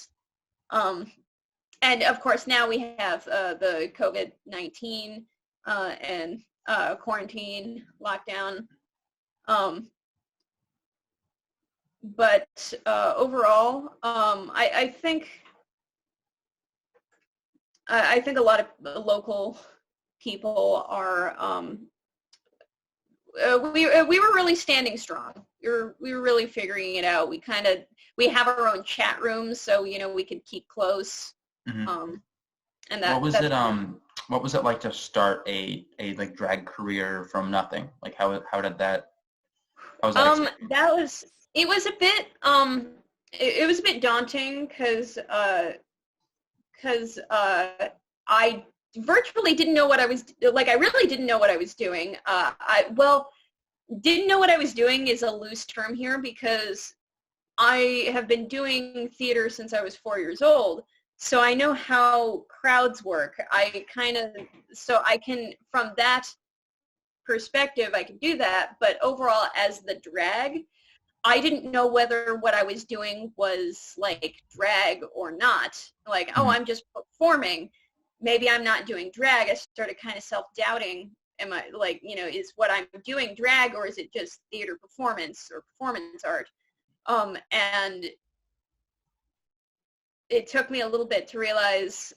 of course now we have the COVID-19 and quarantine lockdown. But overall, I think a lot of local people are, we were really standing strong. We were really figuring it out. We have our own chat rooms, so, you know, we could keep close. Mm-hmm. And that, what was it like to start a like drag career from nothing? Like how was that experience? It was a bit it was a bit daunting because I virtually didn't know what I was, like, I really didn't know what I was doing. Didn't know what I was doing is a loose term here, because I have been doing theater since I was 4 years old. So I know how crowds work. So I can, from that perspective, I can do that. But overall, as the drag, I didn't know whether what I was doing was, like, drag or not. Like, oh, I'm just performing. Maybe I'm not doing drag. I started kind of self-doubting. Am I, like, you know, is what I'm doing drag, or is it just theater performance or performance art? And it took me a little bit to realize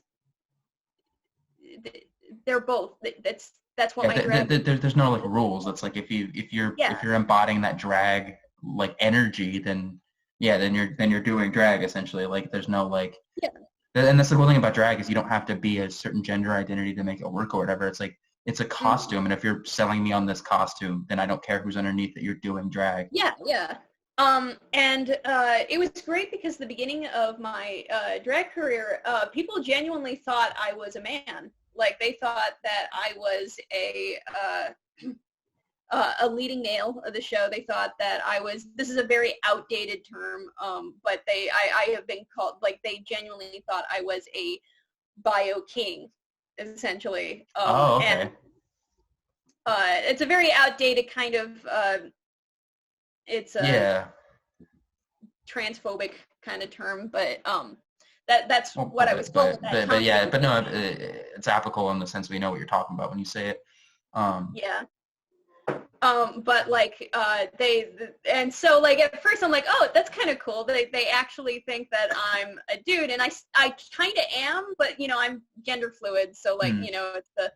they're both. That's what my drag. There's no, like, rules. It's like if you're embodying that drag, like, energy, then you're doing drag, essentially. Like, there's no, like, and that's the cool thing about drag, is you don't have to be a certain gender identity to make it work or whatever. It's like, it's a costume, and if you're selling me on this costume, then I don't care who's underneath it. You're doing drag. Yeah. It was great because the beginning of my drag career, people genuinely thought I was a man. Like, they thought that I was a leading male of the show. They thought that I was, this is a very outdated term, but I have been called, like, they genuinely thought I was a bio king, essentially. Okay. And it's a very outdated kind of, it's a transphobic kind of term, but that's what I was told at that time. But no, it's applicable in the sense we know what you're talking about when you say it. But, like, and so, like, at first I'm like, oh, that's kind of cool. They actually think that I'm a dude, and I kind of am, but, you know, I'm gender fluid, so, like, you know, it's the,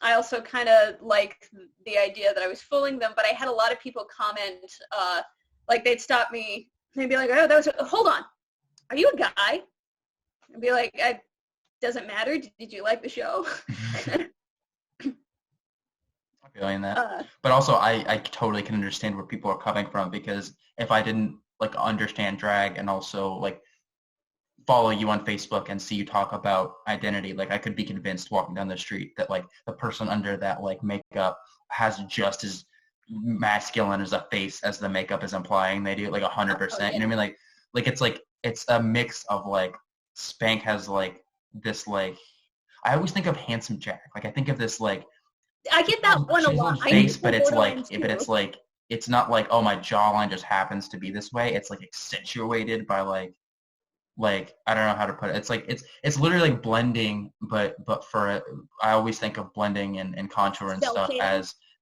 I also kind of like the idea that I was fooling them, but I had a lot of people comment, like, they'd stop me, they'd be like, oh, hold on, are you a guy? I'd be like, it doesn't matter, did you like the show? Feeling that, but also I totally can understand where people are coming from, because if I didn't, like, understand drag and also, like, follow you on Facebook and see you talk about identity, like, I could be convinced walking down the street that, like, the person under that, like, makeup has just as masculine as a face as the makeup is implying they do, like, 100%. You know what I mean? Like it's a mix of, like, Spank has, like, this, like, I always think of Handsome Jack. Like, I think of this, like, I get that one a lot. Face, but it's like it's not like, oh, my jawline just happens to be this way. It's, like, accentuated by, like I don't know how to put it. It's like it's literally like blending, but for I always think of blending and contour and stuff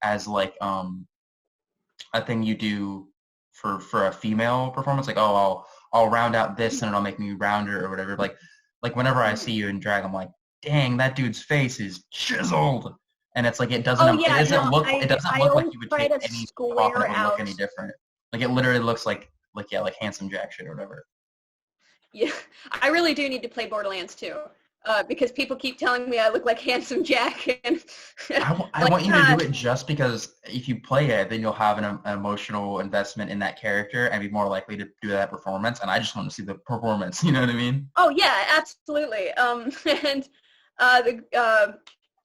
as like a thing you do for a female performance. Like, oh, I'll round out this and it'll make me rounder or whatever. Like whenever I see you in drag, I'm like, dang, that dude's face is chiseled. and it's like it doesn't Oh yeah, no, look I like always you would try take to any off and it square would look any out. different. Like it literally looks like handsome jack shit or whatever. Yeah, I really do need to play Borderlands 2, because people keep telling me I look like Handsome Jack, and I like, want you to do it just because if you play it, then you'll have an emotional investment in that character and be more likely to do that performance. And I just want to see the performance. You know what I mean? oh yeah, absolutely. And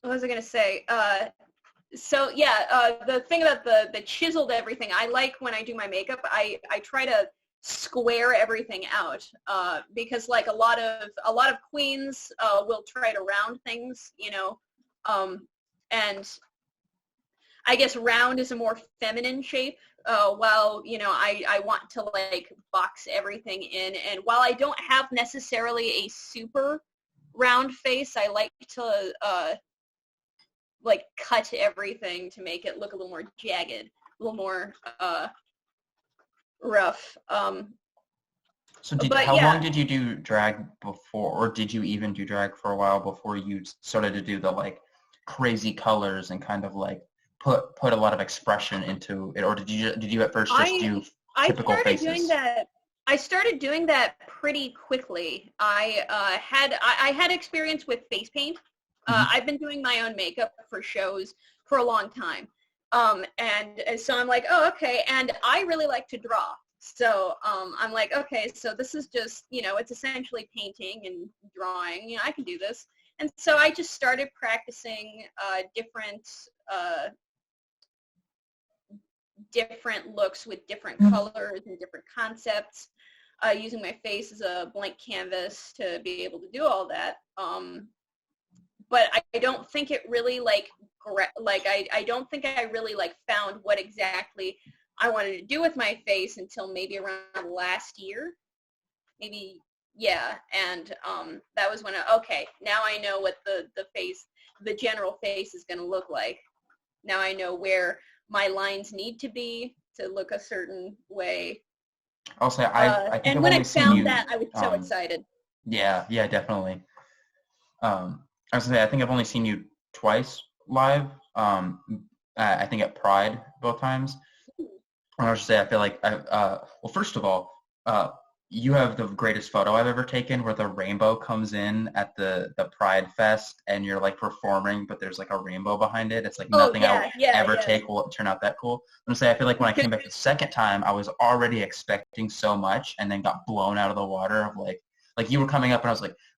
what was I gonna say? So yeah, the thing about the chiseled everything, I like when I do my makeup, I try to square everything out, because like a lot of queens will try to round things, and I guess round is a more feminine shape, while I want to like box everything in, and while I don't have necessarily a super round face, I like to like cut everything to make it look a little more jagged, a little more rough. So But how yeah, long did you do drag before, or did you even do drag for a while before you started to do the like crazy colors and kind of like put a lot of expression into it, or did you at first just do typical started faces? doing that. I started doing that pretty quickly. I had experience with face paint. I've been doing my own makeup for shows for a long time. And so I'm like, oh, okay. And I really like to draw. So I'm like, okay, so this is just, it's essentially painting and drawing. I can do this. And so I just started practicing different looks with different colors and different concepts, using my face as a blank canvas to be able to do all that. But I don't think it really I don't think I really found what exactly I wanted to do with my face until maybe around last year, maybe. Yeah. And that was when now I know what the general face is going to look like. Now I know where my lines need to be to look a certain way. I'll say I think and I've when only I seen found you, that, I was so excited. Yeah, definitely. I was gonna say I think I've only seen you twice live. I think at Pride both times. I was just say I feel like well, first of all, you have the greatest photo I've ever taken, where the rainbow comes in at the Pride Fest, and you're like performing, but there's like a rainbow behind it. It's like nothing I'll ever take will turn out that cool. I'm gonna say I feel like when I came back the second time, I was already expecting so much, and then got blown out of the water of like you were coming up, and I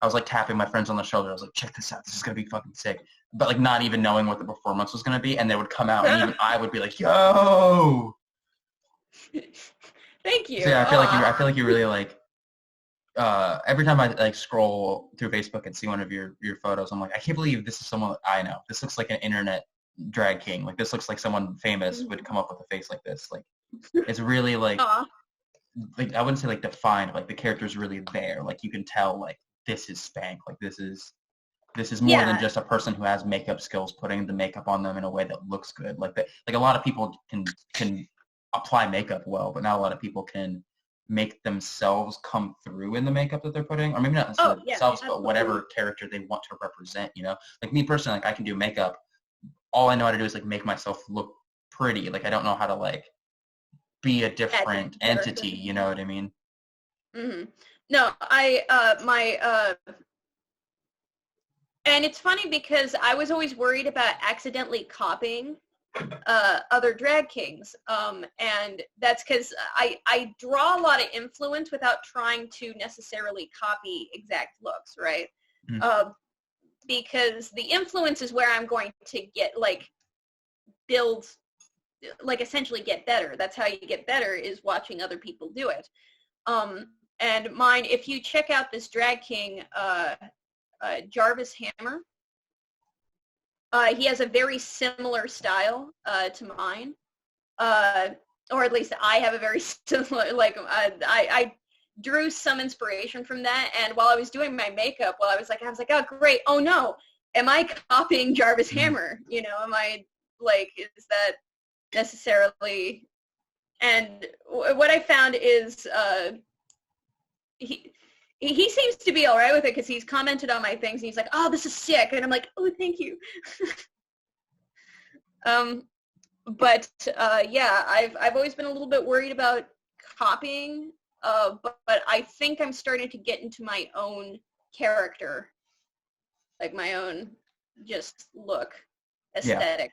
was like tapping my friends on the shoulder. I was like, check this out, this is gonna be fucking sick. But like not even knowing what the performance was gonna be, and they would come out, and even I would be like, yo. Thank you. So yeah, I feel like you really like. Every time I like scroll through Facebook and see one of your photos, I'm like, I can't believe this is someone that I know. This looks like an internet drag king. Like this looks like someone famous would come up with a face like this. Like it's really like I wouldn't say like defined. Like the character's really there. Like you can tell like this is Spank. Like this is more than just a person who has makeup skills putting the makeup on them in a way that looks good. Like that. Like a lot of people can apply makeup well, but not a lot of people can make themselves come through in the makeup that they're putting, or maybe not themselves, but whatever character they want to represent. Like me personally, like I can do makeup. All I know how to do is like make myself look pretty. Like I don't know how to like be a different entity. You know what I mean? Mm-hmm. No, and it's funny because I was always worried about accidentally copying other drag kings, and that's because I draw a lot of influence without trying to necessarily copy exact looks, right? Because the influence is where I'm going to get build, essentially get better. That's how you get better, is watching other people do it. And mine, if you check out this drag king, Jarvis Hammer, he has a very similar style to mine, or at least I have a very similar, I drew some inspiration from that, and while I was doing my makeup, I was like, oh great, oh no, am I copying Jarvis Hammer? Am I is that necessarily? And what I found is he seems to be all right with it, because he's commented on my things and he's like, oh, this is sick. And I'm like, oh, thank you. But yeah, I've always been a little bit worried about copying, but I think I'm starting to get into my own character, like my own just look, Yeah. aesthetic,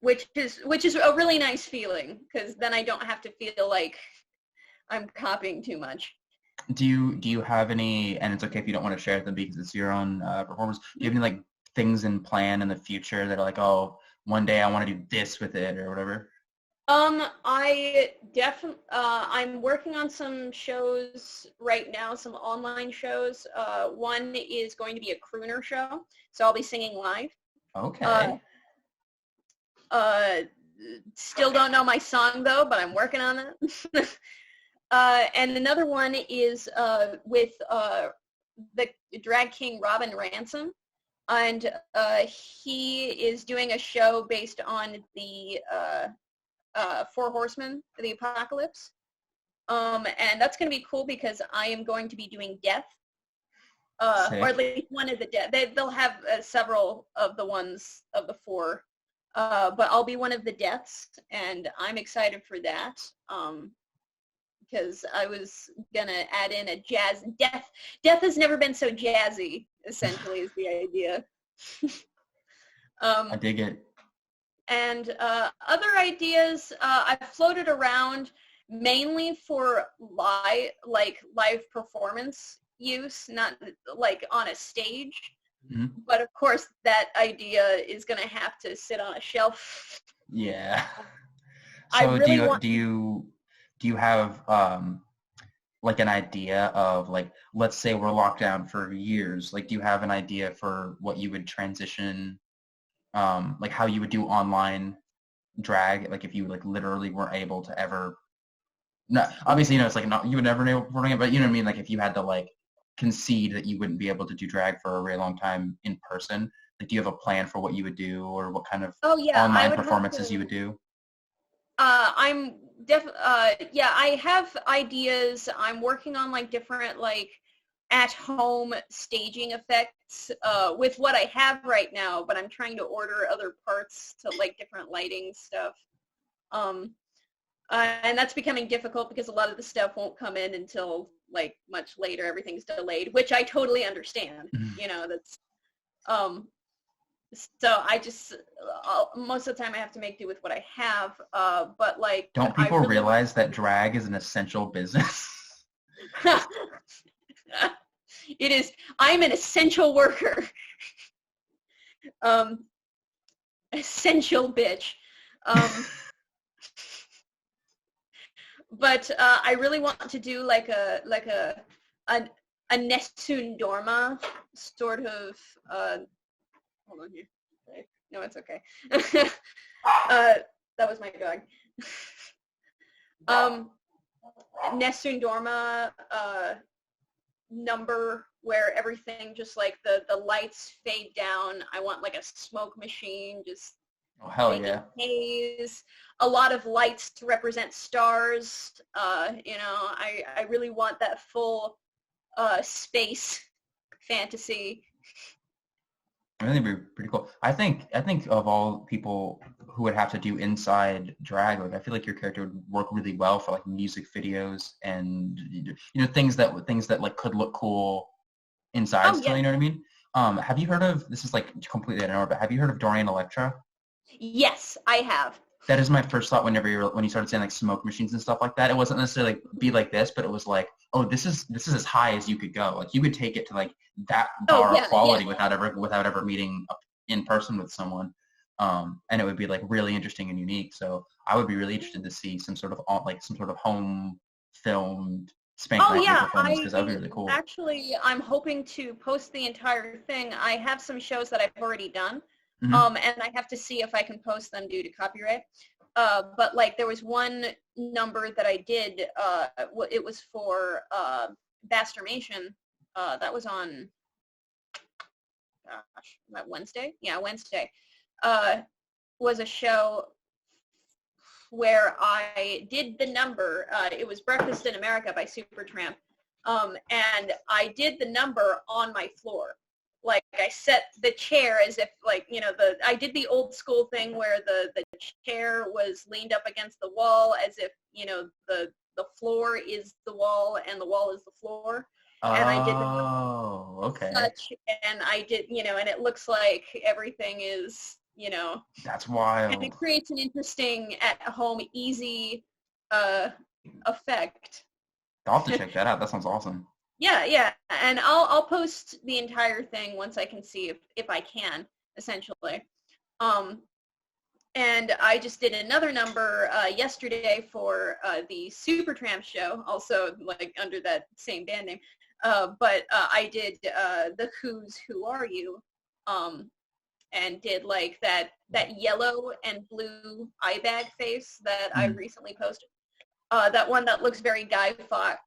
which is a really nice feeling, because then I don't have to feel like I'm copying too much. Do you have any, and it's okay if you don't want to share them because it's your own performance, do you have any like things in plan in the future that are like, oh, one day I want to do this with it or whatever? I definitely, I'm working on some shows right now, some online shows. One is going to be a crooner show, so I'll be singing live. Okay. Still don't know my song though, but I'm working on it. And another one is with the drag king Robin Ransom, and he is doing a show based on the Four Horsemen of the Apocalypse. And that's going to be cool because I am going to be doing death, or at least one of the death. They'll have several of the ones of the four, but I'll be one of the deaths, and I'm excited for that. Because I was gonna add in a jazz death. Death has never been so jazzy. Essentially, is the idea. I dig it. And other ideas I've floated around mainly for live performance use, not like on a stage. Mm-hmm. But of course, that idea is going to have to sit on a shelf. Yeah. I So really do you have like an idea of, like, let's say we're locked down for years, like do you have an idea for what you would transition, like how you would do online drag, like if you like literally weren't able to ever, no, obviously, you know, it's like not, you would never be able to perform it, but you know what I mean, like if you had to like concede that you wouldn't be able to do drag for a very long time in person, like do you have a plan for what you would do or what kind of online performances you would do? Yeah, I have ideas. I'm working on like different like at-home staging effects with what I have right now, but I'm trying to order other parts to like different lighting stuff. And that's becoming difficult because a lot of the stuff won't come in until like much later. Everything's delayed, which I totally understand. Mm-hmm. You know, that's so I just most of the time I have to make do with what I have. But like, don't people really realize that drag is an essential business? It is. I'm an essential worker. Essential bitch. But I really want to do like a Nessun Dorma sort of. Hold on here. No, it's okay. That was my dog. Nessun Dorma number where everything just like the lights fade down. I want like a smoke machine, just oh hell yeah, haze, a lot of lights to represent stars. You know, I really want that full space fantasy. I think it'd be pretty cool. I think of all people who would have to do inside drag, like I feel like your character would work really well for like music videos and you know things that like could look cool inside still. Yeah. You know what I mean? Have you heard of, this is like completely out of nowhere, but have you heard of Dorian Electra? Yes, I have. That is my first thought when you started saying like smoke machines and stuff like that. It wasn't necessarily like be like this, but it was like, oh, this is as high as you could go. Like you could take it to like that bar of quality without ever meeting up in person with someone. And it would be like really interesting and unique. So I would be really interested to see some sort of home filmed Spank Knightly performance, because that would be really cool. Actually, I'm hoping to post the entire thing. I have some shows that I've already done. Mm-hmm. And I have to see if I can post them due to copyright. But like there was one number that I did, it was for Bastromation. That was on, gosh, that Wednesday? Yeah, Wednesday. Was a show where I did the number. It was Breakfast in America by Supertramp. And I did the number on my floor. like I set the chair as if like, you know, I did the old school thing where the chair was leaned up against the wall as if, you know, the floor is the wall and the wall is the floor. And I did Oh, okay. such, and I did, you know, and it looks like everything is, you know, That's wild. and it creates an interesting at-home, easy effect. I'll have to check that out. That sounds awesome. Yeah, and I'll post the entire thing once I can see if I can, essentially. And I just did another number yesterday for the Supertramp show, also like under that same band name. But I did the Who's Who Are You, and did like that yellow and blue eye bag face that I recently posted. That one that looks very Guy Fawkes,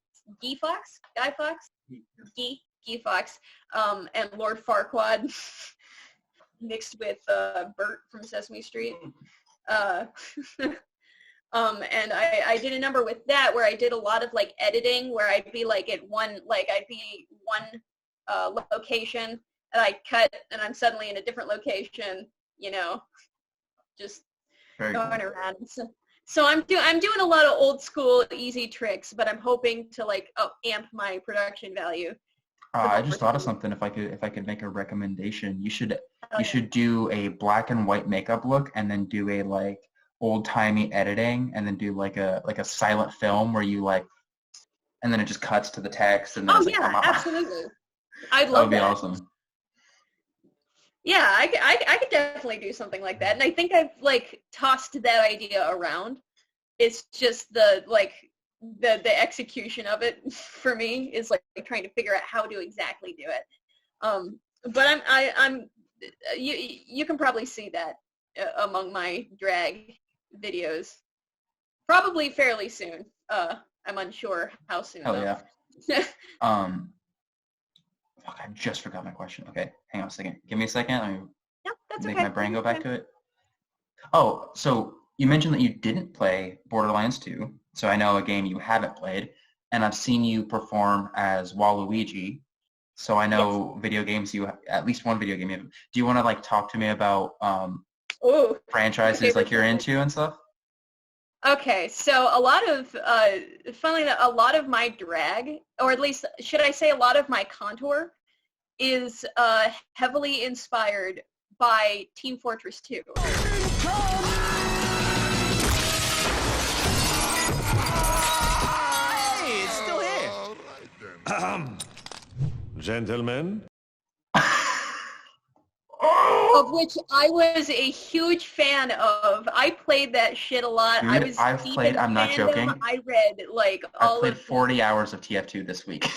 and Lord Farquaad mixed with Bert from Sesame Street. And I did a number with that where I did a lot of like editing where I'd be like at one location and I cut and I'm suddenly in a different location, you know, just Very going cool. around. So I'm doing a lot of old school easy tricks, but I'm hoping to like amp my production value. I just thought of something. If I could make a recommendation, you should do a black and white makeup look, and then do a like old timey editing, and then do like a silent film where you like, and then it just cuts to the text, and then it's like, absolutely. I'd love that. That would be awesome. Yeah, I could definitely do something like that, and I think I've like tossed that idea around. It's just the execution of it for me is like trying to figure out how to exactly do it. But I'm you can probably see that among my drag videos, probably fairly soon. I'm unsure how soon. Hell yeah. Fuck, I just forgot my question. Okay, hang on a second. Give me a second. Let me make my brain go back to it. Oh, so you mentioned that you didn't play Borderlands 2, so I know a game you haven't played, and I've seen you perform as Waluigi, so I know video games, at least one video game. Do you want to like talk to me about franchises like you're into and stuff? Okay, so a lot of, funnily enough, a lot of my drag, or at least, should I say a lot of my contour, is heavily inspired by Team Fortress 2. Hey, it's still here. Gentlemen? Of which I was a huge fan of. I played that shit a lot. Dude, I'm not joking. I read like I played 40 hours of TF2 this week.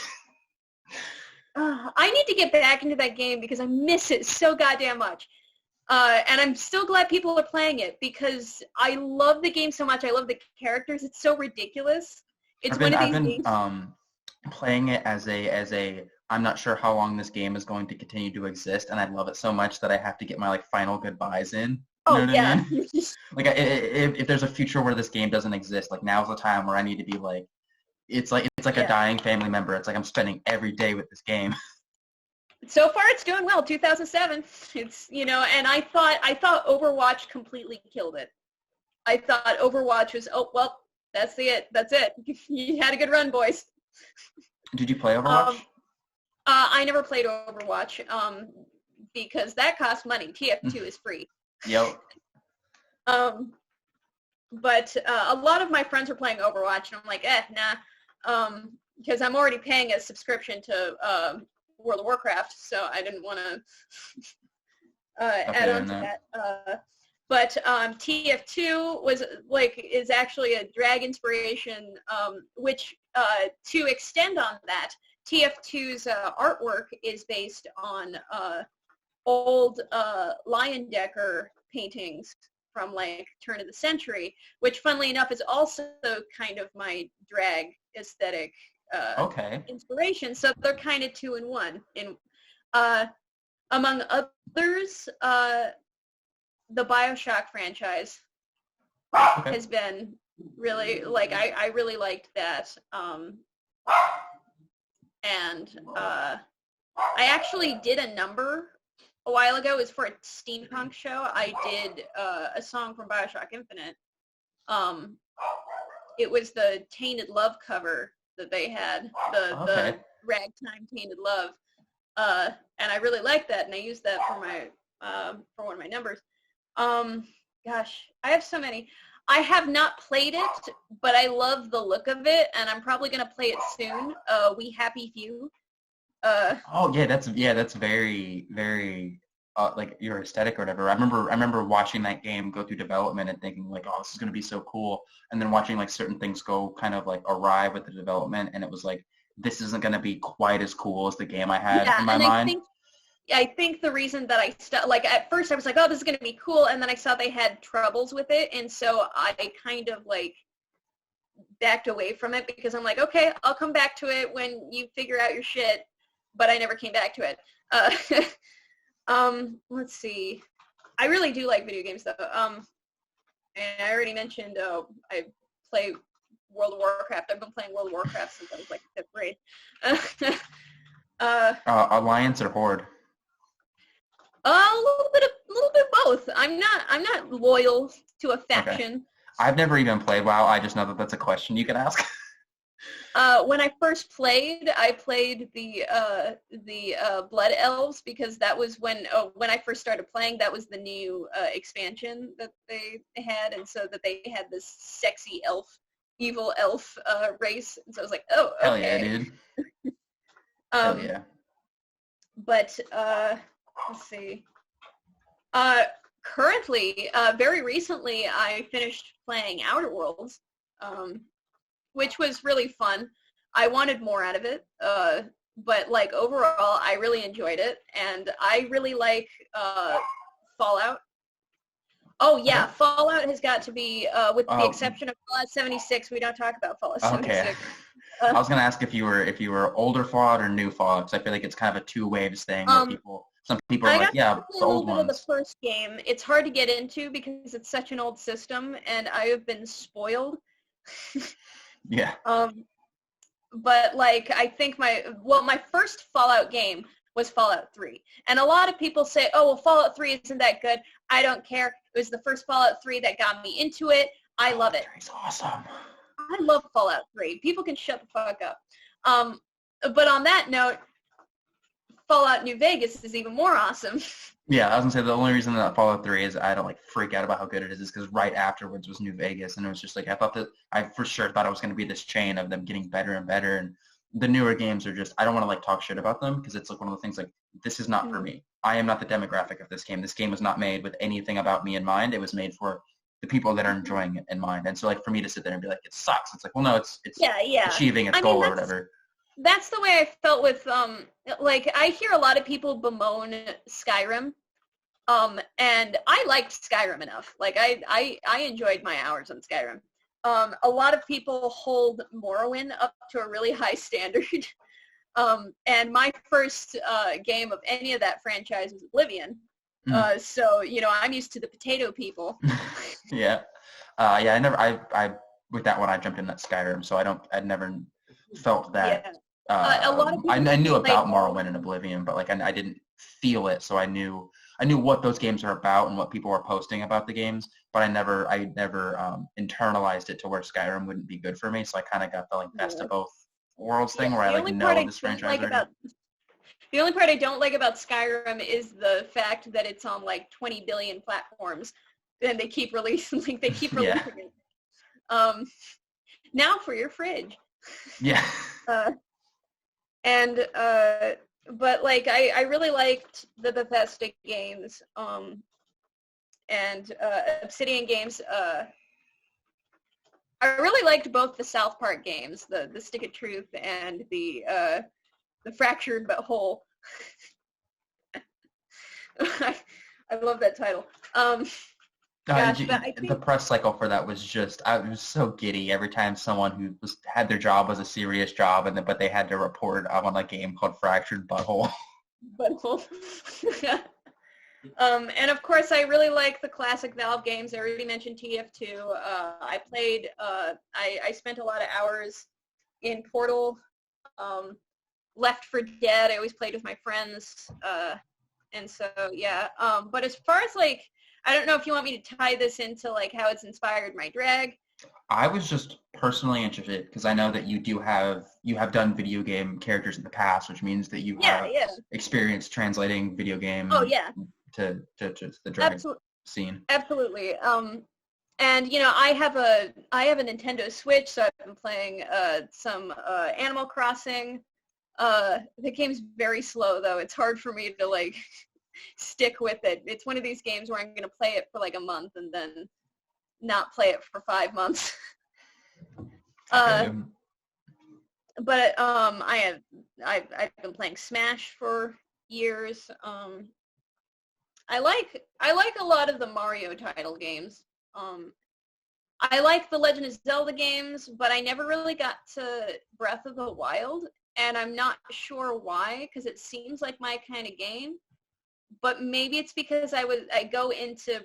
I need to get back into that game because I miss it so goddamn much. And I'm still glad people are playing it because I love the game so much. I love the characters. It's so ridiculous. I've been playing it as a I'm not sure how long this game is going to continue to exist, and I love it so much that I have to get my like final goodbyes in. You know what I mean? Like if there's a future where this game doesn't exist, like now's the time where I need to be like, it's like a dying family member. It's like I'm spending every day with this game. So far, it's doing well. 2007. It's, you know, and I thought Overwatch completely killed it. I thought Overwatch was, oh well, that's it. You had a good run, boys. Did you play Overwatch? I never played Overwatch because that costs money. TF2 is free. Yep. But a lot of my friends were playing Overwatch, and I'm like, nah, because I'm already paying a subscription to World of Warcraft, so I didn't want to add on to that. But TF2 is actually a drag inspiration, which to extend on that, TF2's artwork is based on old Leyendecker paintings from like turn of the century, which funnily enough is also kind of my drag aesthetic inspiration. So they're kind of 2 in 1. Among others, the BioShock franchise has been really, like, I really liked that. And I actually did a number a while ago. It was for a steampunk show. I did a song from Bioshock Infinite. It was the Tainted Love cover that they had, the Ragtime Tainted Love, and I really liked that, and I used that for my for one of my numbers. Gosh, I have so many. I have not played it, but I love the look of it, and I'm probably gonna play it soon. We Happy Few. Oh yeah, that's very very like your aesthetic or whatever. I remember watching that game go through development and thinking like, oh, this is gonna be so cool, and then watching like certain things go kind of like awry with the development, and it was like, this isn't gonna be quite as cool as the game I had in my mind. I think the reason that I like at first I was like, oh, this is gonna be cool, and then I saw they had troubles with it, and so I kind of like backed away from it because I'm like, okay, I'll come back to it when you figure out your shit, but I never came back to it. Let's see. I really do like video games though. And I already mentioned I play World of Warcraft. I've been playing World of Warcraft since I was like 5th grade. Alliance or Horde? A little bit of both. I'm not loyal to a faction. Okay. I've never even played WoW. I just know that that's a question you can ask. When I first played, I played the Blood Elves because that was when I first started playing. That was the new expansion that they had, and so that they had this sexy evil elf race. And so I was like, oh, okay. Hell yeah, dude. Hell yeah. But let's see. Currently, very recently, I finished playing Outer Worlds. Which was really fun. I wanted more out of it, but like overall, I really enjoyed it, and I really like Fallout. Oh yeah, Fallout has got to be, with the exception of Fallout 76. We don't talk about Fallout 76. Okay. I was gonna ask if you were older Fallout or new Fallout, because I feel like it's kind of a two waves thing. Where some people are like, yeah, the old ones. Of the first game. It's hard to get into because it's such an old system, and I have been spoiled. Yeah. But like I think my first Fallout game was Fallout 3. And a lot of people say, oh, well, Fallout 3 isn't that good. I don't care. It was the first Fallout 3 that got me into it. I love it. It's awesome. I love Fallout 3. People can shut the fuck up. But on that note, Fallout New Vegas is even more awesome. Yeah, I was going to say the only reason that Fallout 3 is I don't like freak out about how good it is because right afterwards was New Vegas, and it was just like I for sure thought it was going to be this chain of them getting better and better, and the newer games are just, I don't want to like talk shit about them because it's like one of the things like, this is not for me. I am not the demographic of this game. This game was not made with anything about me in mind. It was made for the people that are enjoying it in mind. And so like for me to sit there and be like, it sucks. It's like, well, no, it's achieving its goal or whatever. That's the way I felt with, like, I hear a lot of people bemoan Skyrim, and I liked Skyrim enough. Like, I enjoyed my hours on Skyrim. A lot of people hold Morrowind up to a really high standard, and my first game of any of that franchise was Oblivion. So, you know, I'm used to the potato people. Yeah. I with that one, I jumped in that Skyrim, so I'd never felt that. Yeah. A lot of people I knew about Morrowind and Oblivion, but like I didn't feel it, so I knew what those games are about and what people were posting about the games, but I never internalized it to where Skyrim wouldn't be good for me. So I kind of got the like best of both worlds thing, where I like know this franchise. The only part I don't like about Skyrim is the fact that it's on like 20 billion platforms, and they keep releasing it. Now for your fridge. Yeah. But like I really liked the Bethesda games, and Obsidian games. I really liked both the South Park games, the Stick of Truth and the Fractured But Whole. I love that title. The press cycle for that was just, I was so giddy every time someone who had their job was a serious job, but they had to report on a game called Fractured Butthole. And of course, I really like the classic Valve games. I already mentioned TF2. I played. I spent a lot of hours in Portal. Left 4 Dead, I always played with my friends. And so, yeah. But as far as, like, I don't know if you want me to tie this into, like, how it's inspired my drag. I was just personally interested because I know that you have done video game characters in the past, which means that you have experience translating video game to the drag scene. Absolutely. And you know, I have a Nintendo Switch, so I've been playing some Animal Crossing. The game's very slow though. It's hard for me to like stick with it. It's one of these games where I'm gonna play it for like a month and then not play it for 5 months. But I've been playing Smash for years. I like a lot of the Mario title games. I like the Legend of Zelda games, but I never really got to Breath of the Wild, and I'm not sure why, because it seems like my kind of game. But maybe it's because I go into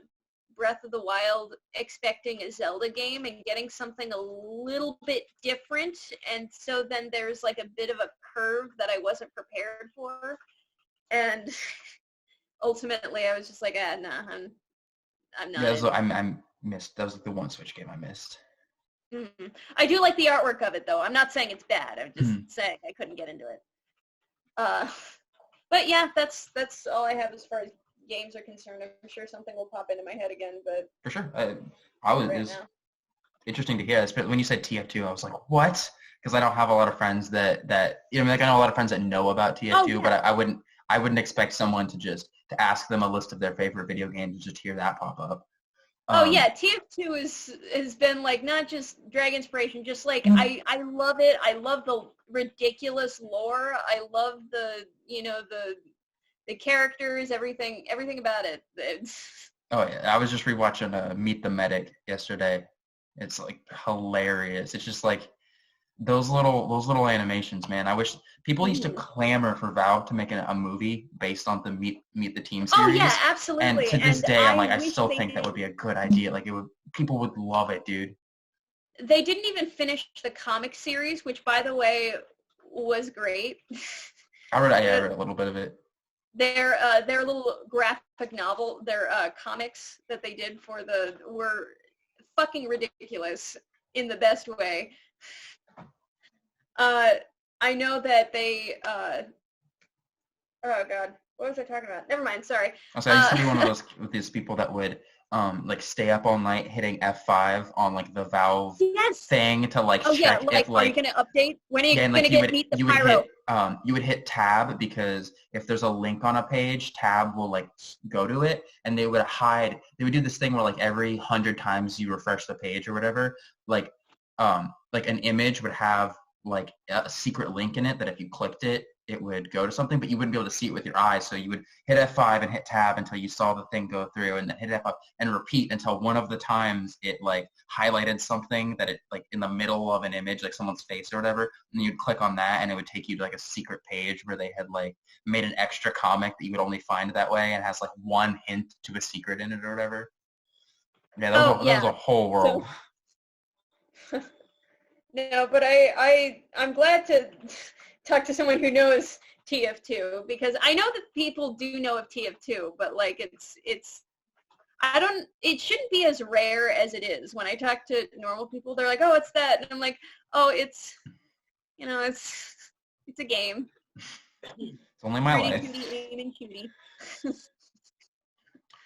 Breath of the Wild expecting a Zelda game and getting something a little bit different, and so then there's like a bit of a curve that I wasn't prepared for, and ultimately I was just like, nah, I'm not. Yeah, I missed. That was like the one Switch game I missed. Mm-hmm. I do like the artwork of it though. I'm not saying it's bad. I'm just saying I couldn't get into it. But yeah, that's all I have as far as games are concerned. I'm sure something will pop into my head again, but for sure. It was interesting to hear this, but when you said TF2, I was like, what? Because I don't have a lot of friends that you know, like I know a lot of friends that know about TF2, but I wouldn't expect someone to ask them a list of their favorite video games and just hear that pop up. TF2 has been like not just drag inspiration, just like I love it. I love the ridiculous lore. I love the characters, everything about it. Oh yeah, I was just rewatching Meet the Medic yesterday. It's like hilarious. It's just like those little animations, man. I wish people used to clamor for Valve to make a movie based on the Meet the Team series. Oh yeah, absolutely. And to this day, I'm like, I still think that would be a good idea. Like people would love it, dude. They didn't even finish the comic series, which by the way was great. I read a little bit of it. Their little graphic novel, their comics that they did were fucking ridiculous in the best way. I know that they, oh god, what was I talking about? Never mind, sorry. I used to be one of these people that would like stay up all night hitting F5 on like the Valve thing to like check if like, are you gonna update? When are you gonna meet the pyro? You would hit tab because if there's a link on a page, tab will like go to it, and they would do this thing where like every 100 times you refresh the page or whatever, like an image would have like a secret link in it that if you clicked it, it would go to something, but you wouldn't be able to see it with your eyes. So you would hit F5 and hit tab until you saw the thing go through, and then hit F5 and repeat until one of the times it like highlighted something that it like in the middle of an image, like someone's face or whatever, and you'd click on that and it would take you to like a secret page where they had like made an extra comic that you would only find that way and has like one hint to a secret in it or whatever. Yeah, that was a whole world. So, no, but I'm glad to talk to someone who knows TF2, because I know that people do know of TF2, but like it shouldn't be as rare as it is. When I talk to normal people, they're like, oh, it's that, and I'm like, oh, it's a game. It's only my life. Cutie.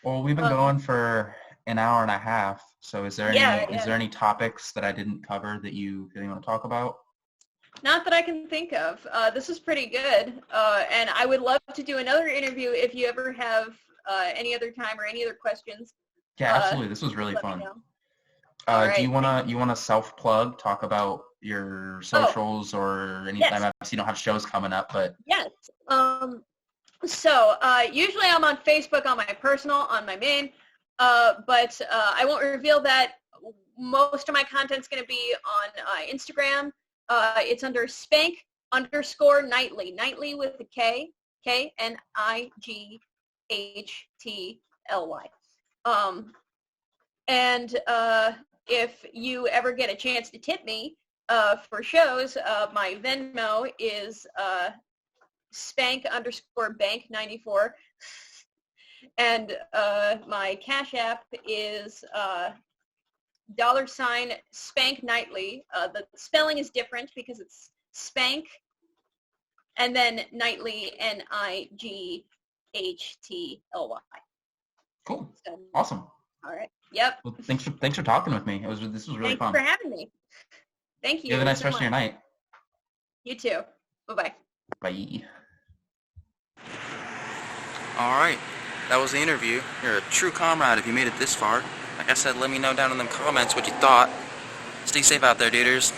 Well, we've been going for an hour and a half. So is there any topics that I didn't cover that you really want to talk about? Not that I can think of. This is pretty good. And I would love to do another interview if you ever have any other time or any other questions. Yeah, absolutely. This was really fun. Right. Do you wanna self-plug, talk about your socials or anything? Yes. Obviously you don't have shows coming up, but yes. So usually I'm on Facebook on my personal, on my main. But I won't reveal that. Most of my content's going to be on Instagram. It's under Spank_Knightly. Knightly with a K. Knightly. And if you ever get a chance to tip me for shows, my Venmo is Spank_Bank94. And my Cash App is $Spank Knightly. The spelling is different because it's Spank and then Knightly, Nightly. Cool. So, Awesome. all right. Yep. Well, thanks for talking with me. This was really fun. Thanks for having me. Thank you. You have a nice rest of your night. You too. Bye-bye. Bye. All right, that was the interview. You're a true comrade if you made it this far. Like I said, let me know down in the comments what you thought. Stay safe out there, duders.